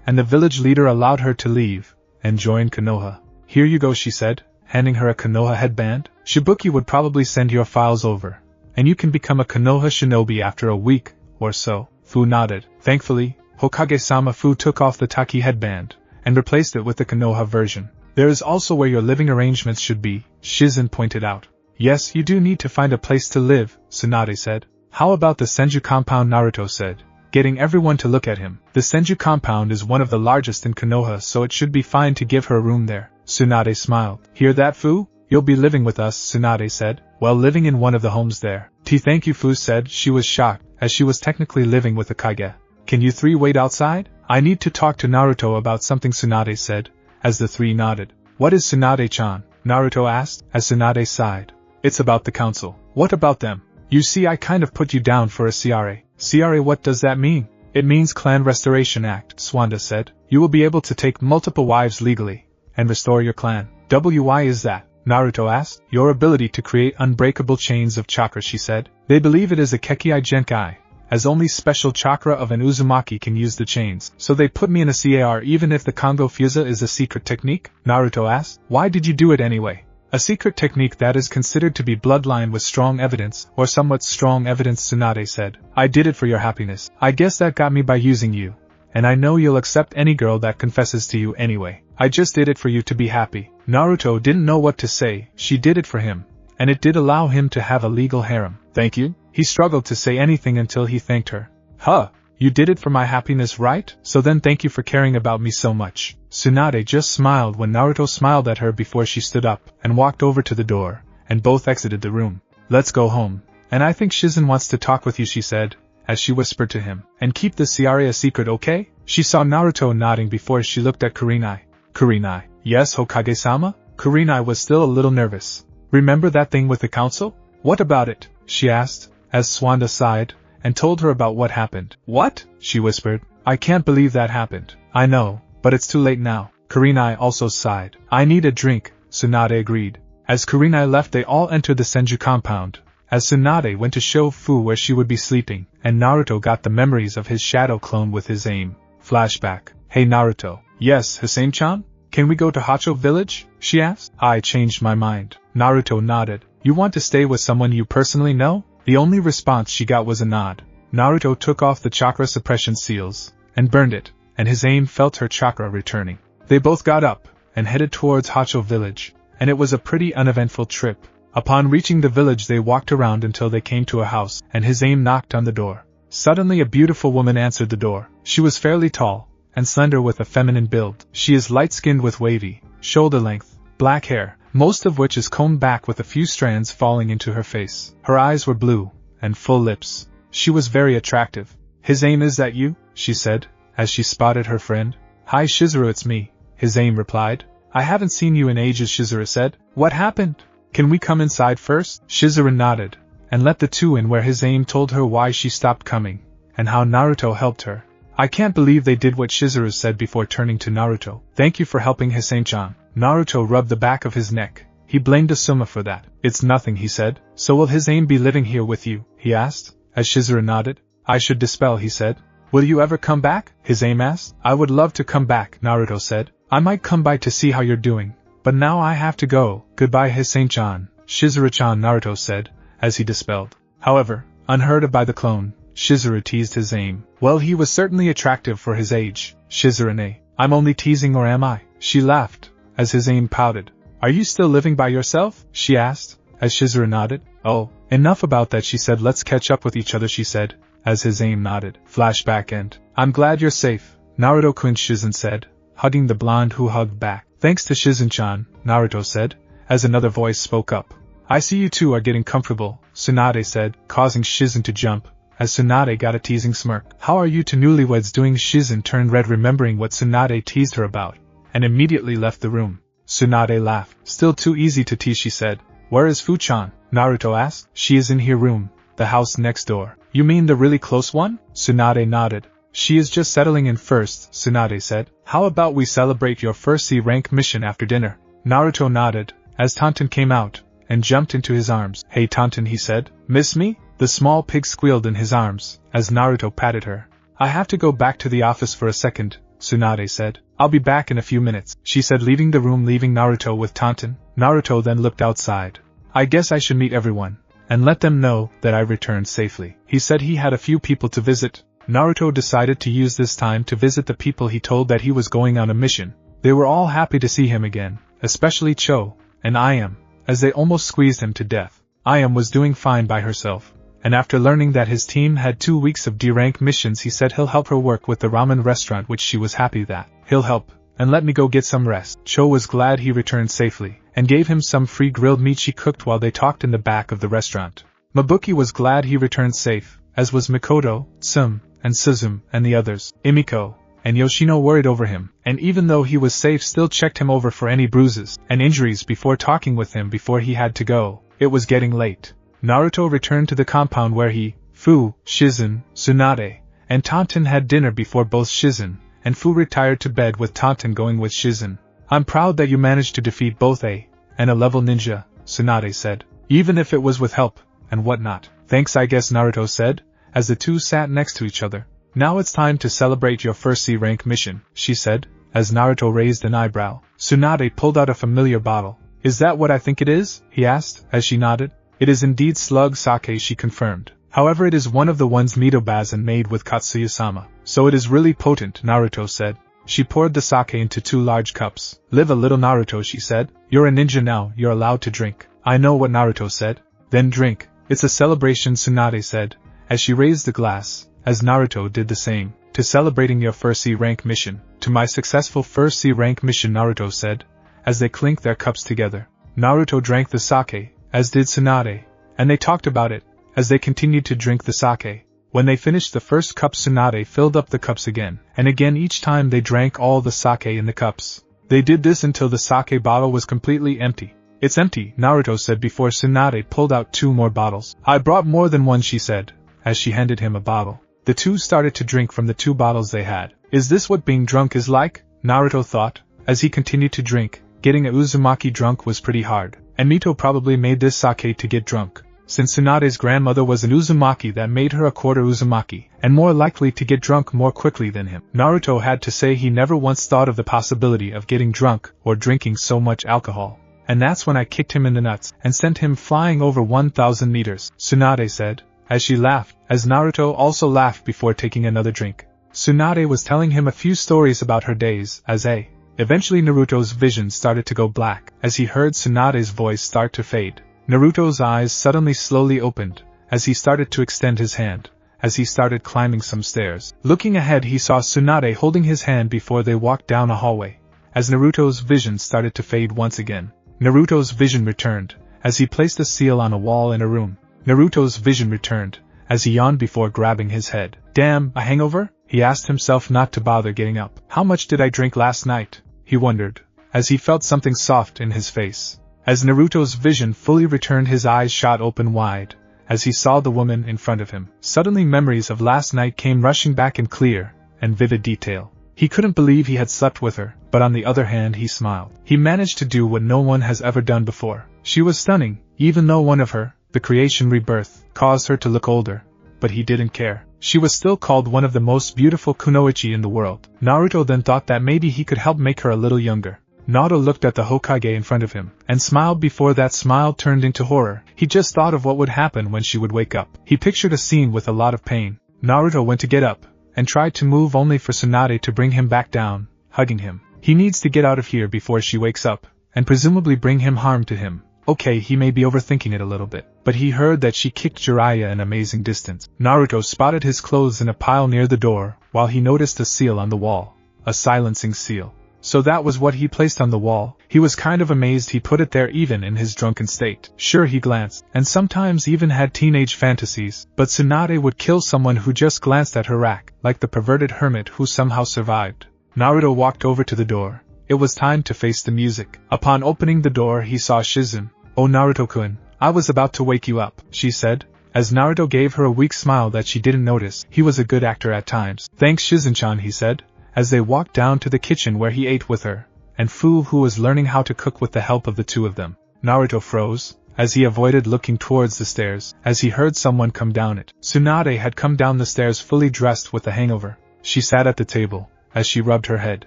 and the village leader allowed her to leave and join Konoha. Here you go, she said, handing her a Konoha headband. Shibuki would probably send your files over, and you can become a Konoha shinobi after a week or so. Fu nodded. Thankfully, Hokage-sama. Fu took off the Taki headband and replaced it with the Konoha version. There is also where your living arrangements should be, Shizen pointed out. Yes, you do need to find a place to live, Tsunade said. How about the Senju compound, Naruto said, getting everyone to look at him. The Senju compound is one of the largest in Konoha, so it should be fine to give her a room there. Tsunade smiled. Hear that, Fu? You'll be living with us, Tsunade said, while living in one of the homes there. Thank you, Fu said. She was shocked, as she was technically living with a Kage. Can you 3 wait outside? I need to talk to Naruto about something, Tsunade said, as the 3 nodded. What is Tsunade-chan? Naruto asked, as Tsunade sighed. It's about the council. What about them? You see, I kind of put you down for a CRA. CRA, what does that mean? It means Clan Restoration Act, Swanda said. You will be able to take multiple wives legally and restore your clan. Why is that? Naruto asked. Your ability to create unbreakable chains of chakra, she said. They believe it is a Kekkai Genkai, as only special chakra of an Uzumaki can use the chains. So they put me in a CAR even if the Kongo Fusa is a secret technique? Naruto asked. Why did you do it anyway? A secret technique that is considered to be bloodline with strong evidence, or somewhat strong evidence, Tsunade said. I did it for your happiness. I guess that got me by using you. And I know you'll accept any girl that confesses to you anyway. I just did it for you to be happy. Naruto didn't know what to say. She did it for him, and it did allow him to have a legal harem. Thank you? He struggled to say anything until he thanked her. Huh, you did it for my happiness, right? So then thank you for caring about me so much. Tsunade just smiled when Naruto smiled at her before she stood up and walked over to the door, and both exited the room. Let's go home. And I think Shizen wants to talk with you, she said, as she whispered to him. And keep the CRA a secret, okay? She saw Naruto nodding before she looked at Kurenai. Kurenai. Yes, Hokage-sama? Kurenai was still a little nervous. Remember that thing with the council? What about it? She asked, as Swanda sighed and told her about what happened. What? She whispered. I can't believe that happened. I know, but it's too late now. Kurenai also sighed. I need a drink, Tsunade agreed. As Kurenai left, they all entered the Senju compound. As Tsunade went to show Fu where she would be sleeping, and Naruto got the memories of his shadow clone with his aim. Flashback. Hey Naruto. Yes, Hisame-chan? Can we go to Hacho village? She asked. I changed my mind. Naruto nodded. You want to stay with someone you personally know? The only response she got was a nod. Naruto took off the chakra suppression seals, and burned it, and his aim felt her chakra returning. They both got up, and headed towards Hacho village, and it was a pretty uneventful trip. Upon reaching the village they walked around until they came to a house, and his aim knocked on the door. Suddenly a beautiful woman answered the door. She was fairly tall, and slender with a feminine build. She is light-skinned with wavy, shoulder-length, black hair, most of which is combed back with a few strands falling into her face. Her eyes were blue, and full lips. She was very attractive. His aim, is that you? She said, as she spotted her friend. Hi Shizuru, it's me, his aim replied. I haven't seen you in ages, Shizuru said. What happened? Can we come inside first? Shizuru nodded, and let the two in, where his aim told her why she stopped coming, and how Naruto helped her. I can't believe they did what Shizuru said before turning to Naruto. Thank you for helping Hisame-chan. Naruto rubbed the back of his neck. He blamed Asuma for that. It's nothing, he said. So will his aim be living here with you? He asked, as Shizuru nodded. I should dispel, he said. Will you ever come back? His aim asked. I would love to come back, Naruto said. I might come by to see how you're doing, but now I have to go. Goodbye, Hisame-chan. Shizuru-chan, Naruto said, as he dispelled. However, unheard of by the clone, Shizuru teased his aim. Well, he was certainly attractive for his age. Shizuru-ne. I'm only teasing, or am I? She laughed, as his aim pouted. Are you still living by yourself? She asked, as Shizuru nodded. Oh, enough about that, she said. Let's catch up with each other, she said, as his aim nodded. Flashback end. I'm glad you're safe, Naruto-kun, Shizen said, hugging the blonde who hugged back. Thanks to Shizen-chan, Naruto said, as another voice spoke up. I see you two are getting comfortable, Tsunade said, causing Shizen to jump, as Tsunade got a teasing smirk. How are you two newlyweds doing? Shizen turned red remembering what Tsunade teased her about, and immediately left the room. Tsunade laughed. Still too easy to tease, she said. Where is Fu-chan? Naruto asked. She is in her room, the house next door. You mean the really close one? Tsunade nodded. She is just settling in first, Tsunade said. How about we celebrate your first C-rank mission after dinner? Naruto nodded, as Tonton came out, and jumped into his arms. Hey Tonton, he said. Miss me? The small pig squealed in his arms, as Naruto patted her. I have to go back to the office for a second, Tsunade said. I'll be back in a few minutes, she said, leaving the room, leaving Naruto with Tonton. Naruto then looked outside. I guess I should meet everyone, and let them know that I returned safely. He said he had a few people to visit. Naruto decided to use this time to visit the people he told that he was going on a mission. They were all happy to see him again, especially Cho, and Ayam, as they almost squeezed him to death. Ayam was doing fine by herself, and after learning that his team had 2 weeks of D-rank missions, he said he'll help her work with the ramen restaurant, which she was happy that he'll help, and let me go get some rest. Cho was glad he returned safely, and gave him some free grilled meat she cooked while they talked in the back of the restaurant. Mabuki was glad he returned safe, as was Mikoto, Tsum, and Suzum, and the others. Imiko and Yoshino worried over him, and even though he was safe, still checked him over for any bruises and injuries before talking with him before he had to go. It was getting late. Naruto returned to the compound where he, Fu, Shizen, Tsunade, and Tonton had dinner before both Shizen and Fu retired to bed, with Tonton going with Shizen. I'm proud that you managed to defeat both A and a level ninja, Tsunade said. Even if it was with help, and whatnot. Thanks, I guess, Naruto said, as the two sat next to each other. Now it's time to celebrate your first C-rank mission, she said, as Naruto raised an eyebrow. Tsunade pulled out a familiar bottle. Is that what I think it is? He asked, as she nodded. It is indeed slug sake, she confirmed. However, it is one of the ones Mito-Bazan made with Katsuya-sama. So it is really potent, Naruto said. She poured the sake into 2 large cups. Live a little, Naruto, she said. You're a ninja now, you're allowed to drink. I know what Naruto said. Then drink. It's a celebration, Tsunade said, as she raised the glass, as Naruto did the same. To celebrating your first C-rank mission. To my successful first C-rank mission, Naruto said, as they clinked their cups together. Naruto drank the sake, as did Tsunade, and they talked about it, as they continued to drink the sake. When they finished the first cup, Tsunade filled up the cups again, and again each time they drank all the sake in the cups. They did this until the sake bottle was completely empty. It's empty, Naruto said before Tsunade pulled out 2 more bottles. I brought more than one, she said, as she handed him a bottle. The two started to drink from the 2 bottles they had. Is this what being drunk is like? Naruto thought, as he continued to drink. Getting a Uzumaki drunk was pretty hard, and Mito probably made this sake to get drunk, since Tsunade's grandmother was an Uzumaki that made her a quarter Uzumaki, and more likely to get drunk more quickly than him. Naruto had to say he never once thought of the possibility of getting drunk or drinking so much alcohol. And that's when I kicked him in the nuts and sent him flying over 1,000 meters, Tsunade said, as she laughed, as Naruto also laughed before taking another drink. Tsunade was telling him a few stories about her days as a. Eventually Naruto's vision started to go black as he heard Tsunade's voice start to fade. Naruto's eyes suddenly slowly opened as he started to extend his hand, as he started climbing some stairs. Looking ahead he saw Tsunade holding his hand before they walked down a hallway. As Naruto's vision started to fade once again, Naruto's vision returned as he placed a seal on a wall in a room. Naruto's vision returned as he yawned before grabbing his head. Damn, a hangover? He asked himself not to bother getting up. How much did I drink last night? He wondered, as he felt something soft in his face. As Naruto's vision fully returned his eyes shot open wide, as he saw the woman in front of him. Suddenly memories of last night came rushing back in clear and vivid detail. He couldn't believe he had slept with her, but on the other hand he smiled. He managed to do what no one has ever done before. She was stunning, even though one of her, the creation rebirth, caused her to look older, but he didn't care. She was still called one of the most beautiful kunoichi in the world. Naruto then thought that maybe he could help make her a little younger. Naruto looked at the Hokage in front of him, and smiled before that smile turned into horror. He just thought of what would happen when she would wake up. He pictured a scene with a lot of pain. Naruto went to get up, and tried to move only for Tsunade to bring him back down, hugging him. He needs to get out of here before she wakes up, and presumably bring him harm to him. Okay, he may be overthinking it a little bit, but he heard that she kicked Jiraiya an amazing distance. Naruto spotted his clothes in a pile near the door, while he noticed a seal on the wall. A silencing seal. So that was what he placed on the wall. He was kind of amazed he put it there even in his drunken state. Sure, he glanced, and sometimes even had teenage fantasies, but Tsunade would kill someone who just glanced at her rack, like the perverted hermit who somehow survived. Naruto walked over to the door. It was time to face the music. Upon opening the door he saw Shizen. Oh Naruto-kun, I was about to wake you up, she said, as Naruto gave her a weak smile that she didn't notice. He was a good actor at times. Thanks Shizen-chan, he said, as they walked down to the kitchen where he ate with her, and Fu, who was learning how to cook with the help of the two of them. Naruto froze, as he avoided looking towards the stairs, as he heard someone come down it. Tsunade had come down the stairs fully dressed with a hangover. She sat at the table, as she rubbed her head.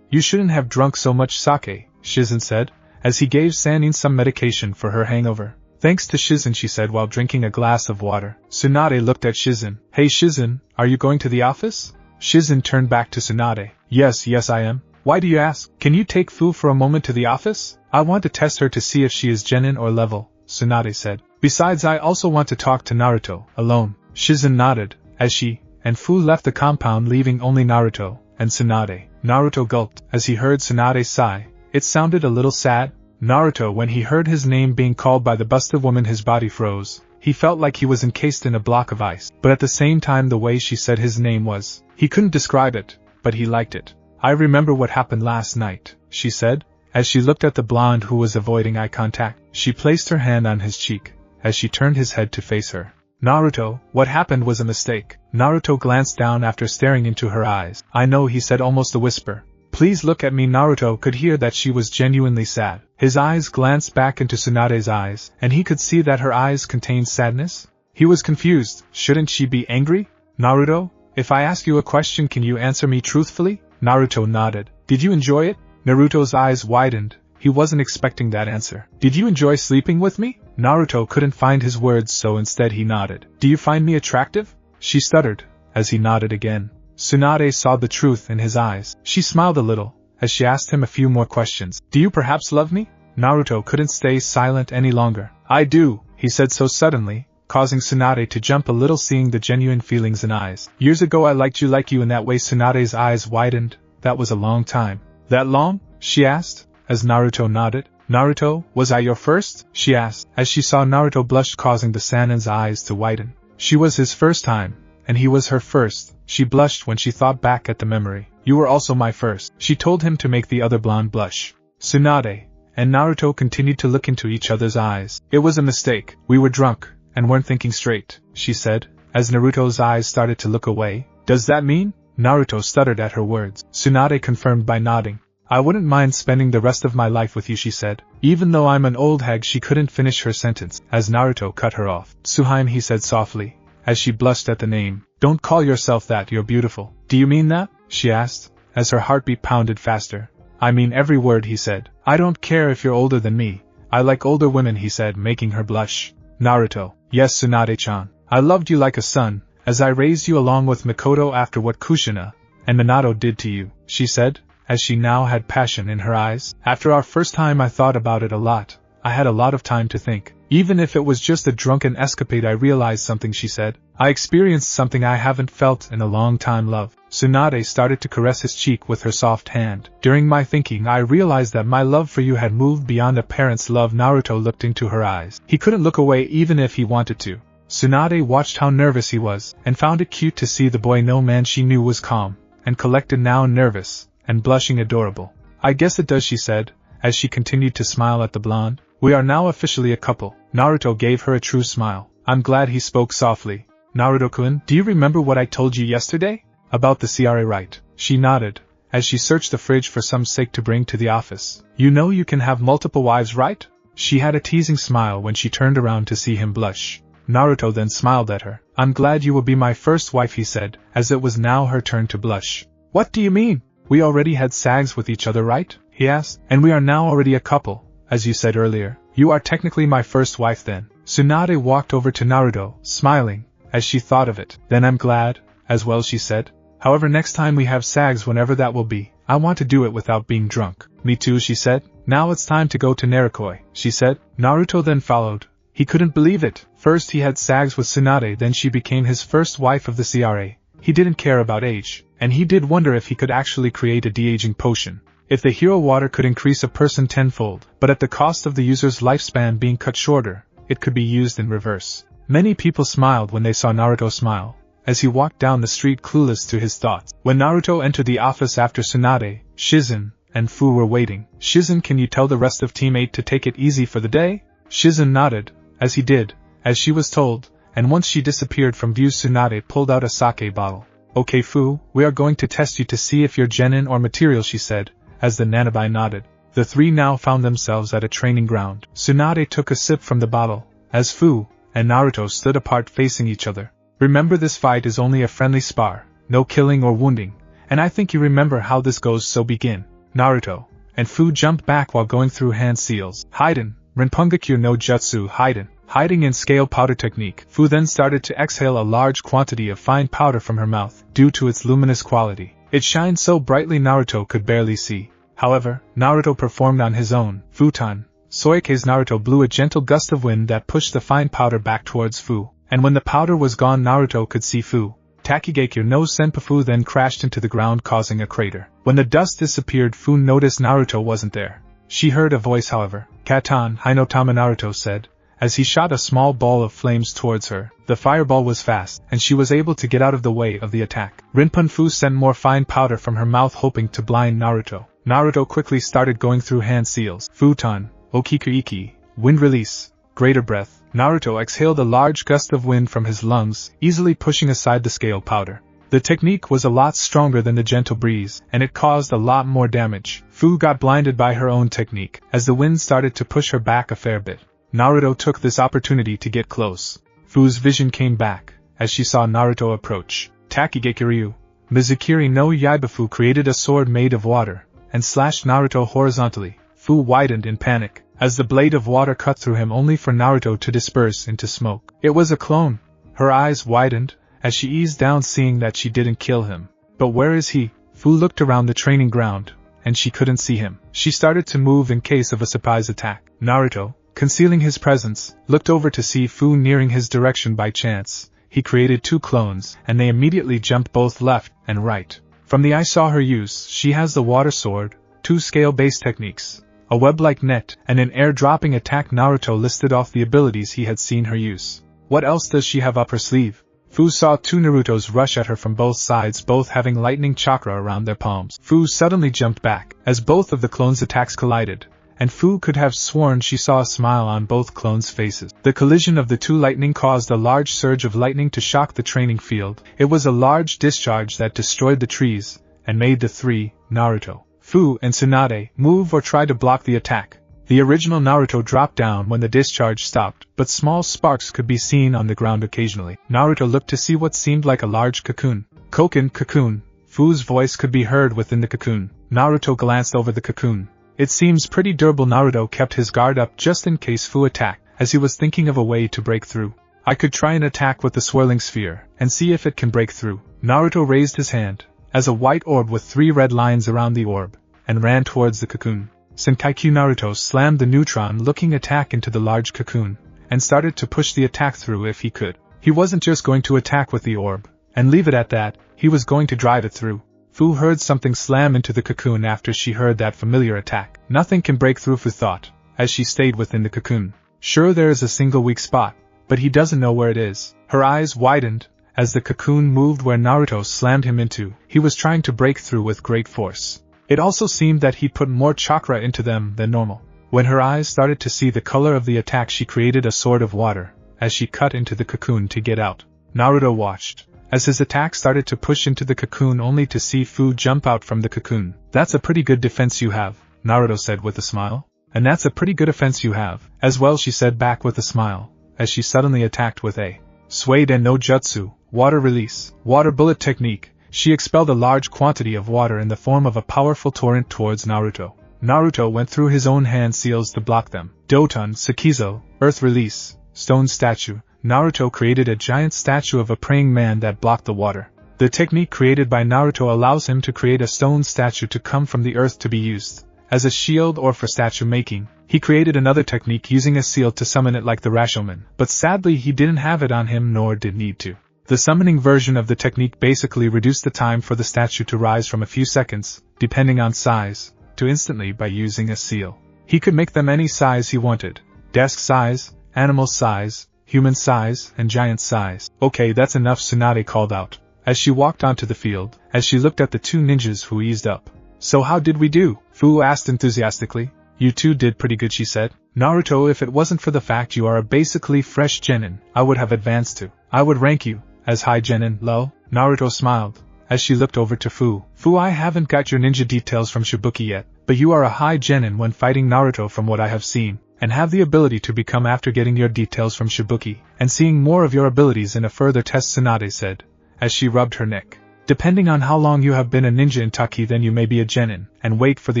You shouldn't have drunk so much sake, Shizen said, as he gave Sannin some medication for her hangover. Thanks to Shizen, she said while drinking a glass of water. Tsunade looked at Shizen. Hey Shizen, are you going to the office? Shizen turned back to Tsunade. Yes I am. Why do you ask? Can you take Fu for a moment to the office? I want to test her to see if she is genin or level, Tsunade said. Besides, I also want to talk to Naruto, alone. Shizen nodded, as she and Fu left the compound, leaving only Naruto and Tsunade. Naruto gulped as he heard Tsunade sigh. It sounded a little sad. Naruto, when he heard his name being called by the busted woman, his body froze. He felt like he was encased in a block of ice, but at the same time the way she said his name was, he couldn't describe it, but he liked it. I remember what happened last night, she said, as she looked at the blonde who was avoiding eye contact. She placed her hand on his cheek, as she turned his head to face her. Naruto, what happened was a mistake. Naruto glanced down after staring into her eyes. I know, he said, almost a whisper. Please look at me. Naruto could hear that she was genuinely sad. His eyes glanced back into Tsunade's eyes, and he could see that her eyes contained sadness. He was confused. Shouldn't she be angry? Naruto, if I ask you a question, can you answer me truthfully? Naruto nodded. Did you enjoy it? Naruto's eyes widened. He wasn't expecting that answer. Did you enjoy sleeping with me? Naruto couldn't find his words, so instead he nodded. Do you find me attractive? She stuttered, as he nodded again. Tsunade saw the truth in his eyes. She smiled a little, as she asked him a few more questions. Do you perhaps love me? Naruto couldn't stay silent any longer. I do, he said so suddenly, causing Tsunade to jump a little, seeing the genuine feelings in eyes. Years ago I liked you like you in that way. Tsunade's eyes widened. That was a long time. That long? She asked, as Naruto nodded. Naruto, was I your first? She asked, as she saw Naruto blush, causing the Sannin's eyes to widen. She was his first time, and he was her first. She blushed when she thought back at the memory. You were also my first. She told him to make the other blonde blush. Tsunade and Naruto continued to look into each other's eyes. It was a mistake. We were drunk, and weren't thinking straight, she said, as Naruto's eyes started to look away. Does that mean? Naruto stuttered at her words. Tsunade confirmed by nodding. I wouldn't mind spending the rest of my life with you, she said. Even though I'm an old hag, she couldn't finish her sentence, as Naruto cut her off. Tsuhaime, he said softly, as she blushed at the name. Don't call yourself that, you're beautiful. Do you mean that? She asked, as her heartbeat pounded faster. I mean every word, he said. I don't care if you're older than me. I like older women, he said, making her blush. Naruto. Yes, Tsunade-chan. I loved you like a son, as I raised you along with Mikoto after what Kushina and Minato did to you, she said, as she now had passion in her eyes. After our first time I thought about it a lot. I had a lot of time to think. Even if it was just a drunken escapade, I realized something, she said. I experienced something I haven't felt in a long time, love. Tsunade started to caress his cheek with her soft hand. During my thinking, I realized that my love for you had moved beyond a parent's love. Naruto looked into her eyes. He couldn't look away even if he wanted to. Tsunade watched how nervous he was, and found it cute to see the boy no man she knew was calm, and collected, now nervous, and blushing adorable. I guess it does, she said, as she continued to smile at the blonde. We are now officially a couple. Naruto gave her a true smile. I'm glad, he spoke softly. Naruto-kun, do you remember what I told you yesterday? About the CRA, right? She nodded, as she searched the fridge for some steak to bring to the office. You know you can have multiple wives, right? She had a teasing smile when she turned around to see him blush. Naruto then smiled at her. I'm glad you will be my first wife, he said, as it was now her turn to blush. What do you mean? We already had sags with each other, right? He asked. And we are now already a couple, as you said earlier. You are technically my first wife then. Tsunade walked over to Naruto, smiling, as she thought of it. Then I'm glad, as well, she said. However, next time we have sags, whenever that will be, I want to do it without being drunk. Me too, she said. Now it's time to go to Narukoi, she said. Naruto then followed. He couldn't believe it. First he had sags with Tsunade, then she became his first wife of the CRA. He didn't care about age, and he did wonder if he could actually create a de-aging potion. If the hero water could increase a person tenfold, but at the cost of the user's lifespan being cut shorter, it could be used in reverse. Many people smiled when they saw Naruto smile, as he walked down the street clueless to his thoughts. When Naruto entered the office after Tsunade, Shizen and Fu were waiting. Shizen, can you tell the rest of Team 8 to take it easy for the day? Shizen nodded, as he did, as she was told, and once she disappeared from view, Tsunade pulled out a sake bottle. Okay, Fu, we are going to test you to see if you're genin or material, she said, as the Nanabi nodded. The three now found themselves at a training ground. Tsunade took a sip from the bottle, as Fu and Naruto stood apart facing each other. Remember, this fight is only a friendly spar, no killing or wounding, and I think you remember how this goes, so begin. Naruto and Fu jumped back while going through hand seals. Hiden, Rinpungakyo no Jutsu Hiden. Hiding in scale powder technique. Fu then started to exhale a large quantity of fine powder from her mouth, due to its luminous quality. It shined so brightly Naruto could barely see. However, Naruto performed on his own. Futon. Soike's Naruto blew a gentle gust of wind that pushed the fine powder back towards Fu, and when the powder was gone, Naruto could see Fu. Takigekyo no Senpafu then crashed into the ground, causing a crater. When the dust disappeared, Fu noticed Naruto wasn't there. She heard a voice, however. Katan Hinotama, Naruto said, as he shot a small ball of flames towards her. The fireball was fast, and she was able to get out of the way of the attack. Rinpun Fu sent more fine powder from her mouth, hoping to blind Naruto. Naruto quickly started going through hand seals. Futon, Okikuiki, wind release, greater breath. Naruto exhaled a large gust of wind from his lungs, easily pushing aside the scale powder. The technique was a lot stronger than the gentle breeze, and it caused a lot more damage. Fu got blinded by her own technique, as the wind started to push her back a fair bit. Naruto took this opportunity to get close. Fu's vision came back, as she saw Naruto approach. Takigekiryu, Mizukiri no Yaibafu created a sword made of water, and slashed Naruto horizontally. Fu widened in panic, as the blade of water cut through him, only for Naruto to disperse into smoke. It was a clone. Her eyes widened, as she eased down, seeing that she didn't kill him. But where is he? Fu looked around the training ground, and she couldn't see him. She started to move in case of a surprise attack. Naruto, concealing his presence, looked over to see Fu nearing his direction by chance. He created two clones, and they immediately jumped both left and right. From the I saw her use, she has the water sword, two scale-based techniques, a web-like net, and an air-dropping attack. Naruto listed off the abilities he had seen her use. What else does she have up her sleeve? Fu saw two Narutos rush at her from both sides, both having lightning chakra around their palms. Fu suddenly jumped back, as both of the clones' attacks collided, and Fu could have sworn she saw a smile on both clones' faces. The collision of the two lightning caused a large surge of lightning to shock the training field. It was a large discharge that destroyed the trees, and made the three, Naruto, Fu, and Tsunade, move or try to block the attack. The original Naruto dropped down when the discharge stopped, but small sparks could be seen on the ground occasionally. Naruto looked to see what seemed like a large cocoon. Cocoon. Fu's voice could be heard within the cocoon. Naruto glanced over the cocoon. It seems pretty durable. Naruto kept his guard up just in case Fu attacked, as he was thinking of a way to break through. I could try an attack with the swirling sphere, and see if it can break through. Naruto raised his hand, as a white orb with 3 red lines around the orb, and ran towards the cocoon. Senkaikyu Naruto slammed the neutron-looking attack into the large cocoon, and started to push the attack through if he could. He wasn't just going to attack with the orb, and leave it at that, he was going to drive it through. Fu heard something slam into the cocoon after she heard that familiar attack. Nothing can break through, Fu thought, as she stayed within the cocoon. Sure, there is a single weak spot, but he doesn't know where it is. Her eyes widened, as the cocoon moved where Naruto slammed him into. He was trying to break through with great force. It also seemed that he put more chakra into them than normal. When her eyes started to see the color of the attack, she created a sword of water, as she cut into the cocoon to get out. Naruto watched, as his attack started to push into the cocoon, only to see Fu jump out from the cocoon. That's a pretty good defense you have, Naruto said with a smile. And that's a pretty good offense you have, as well, she said back with a smile, as she suddenly attacked with a Suiden no Jutsu, water release, water bullet technique. She expelled a large quantity of water in the form of a powerful torrent towards Naruto. Naruto went through his own hand seals to block them. Doton, Sakizo, earth release, stone statue. Naruto created a giant statue of a praying man that blocked the water. The technique created by Naruto allows him to create a stone statue to come from the earth to be used as a shield or for statue making. He created another technique using a seal to summon it like the Rashomon, but sadly he didn't have it on him nor did need to. The summoning version of the technique basically reduced the time for the statue to rise from a few seconds, depending on size, to instantly by using a seal. He could make them any size he wanted: desk size, animal size, human size, and giant size. Okay, that's enough, Tsunade called out, as she walked onto the field, as she looked at the two ninjas who eased up. So how did we do? Fu asked enthusiastically. You two did pretty good, she said. Naruto, if it wasn't for the fact you are a basically fresh genin, I would have advanced to. I would rank you as high genin, lol. Naruto smiled, as she looked over to Fu. Fu, I haven't got your ninja details from Shibuki yet, but you are a high genin when fighting Naruto from what I have seen, and have the ability to become after getting your details from Shibuki, and seeing more of your abilities in a further test, Tsunade said, as she rubbed her neck. Depending on how long you have been a ninja in Taki, then you may be a genin, and wait for the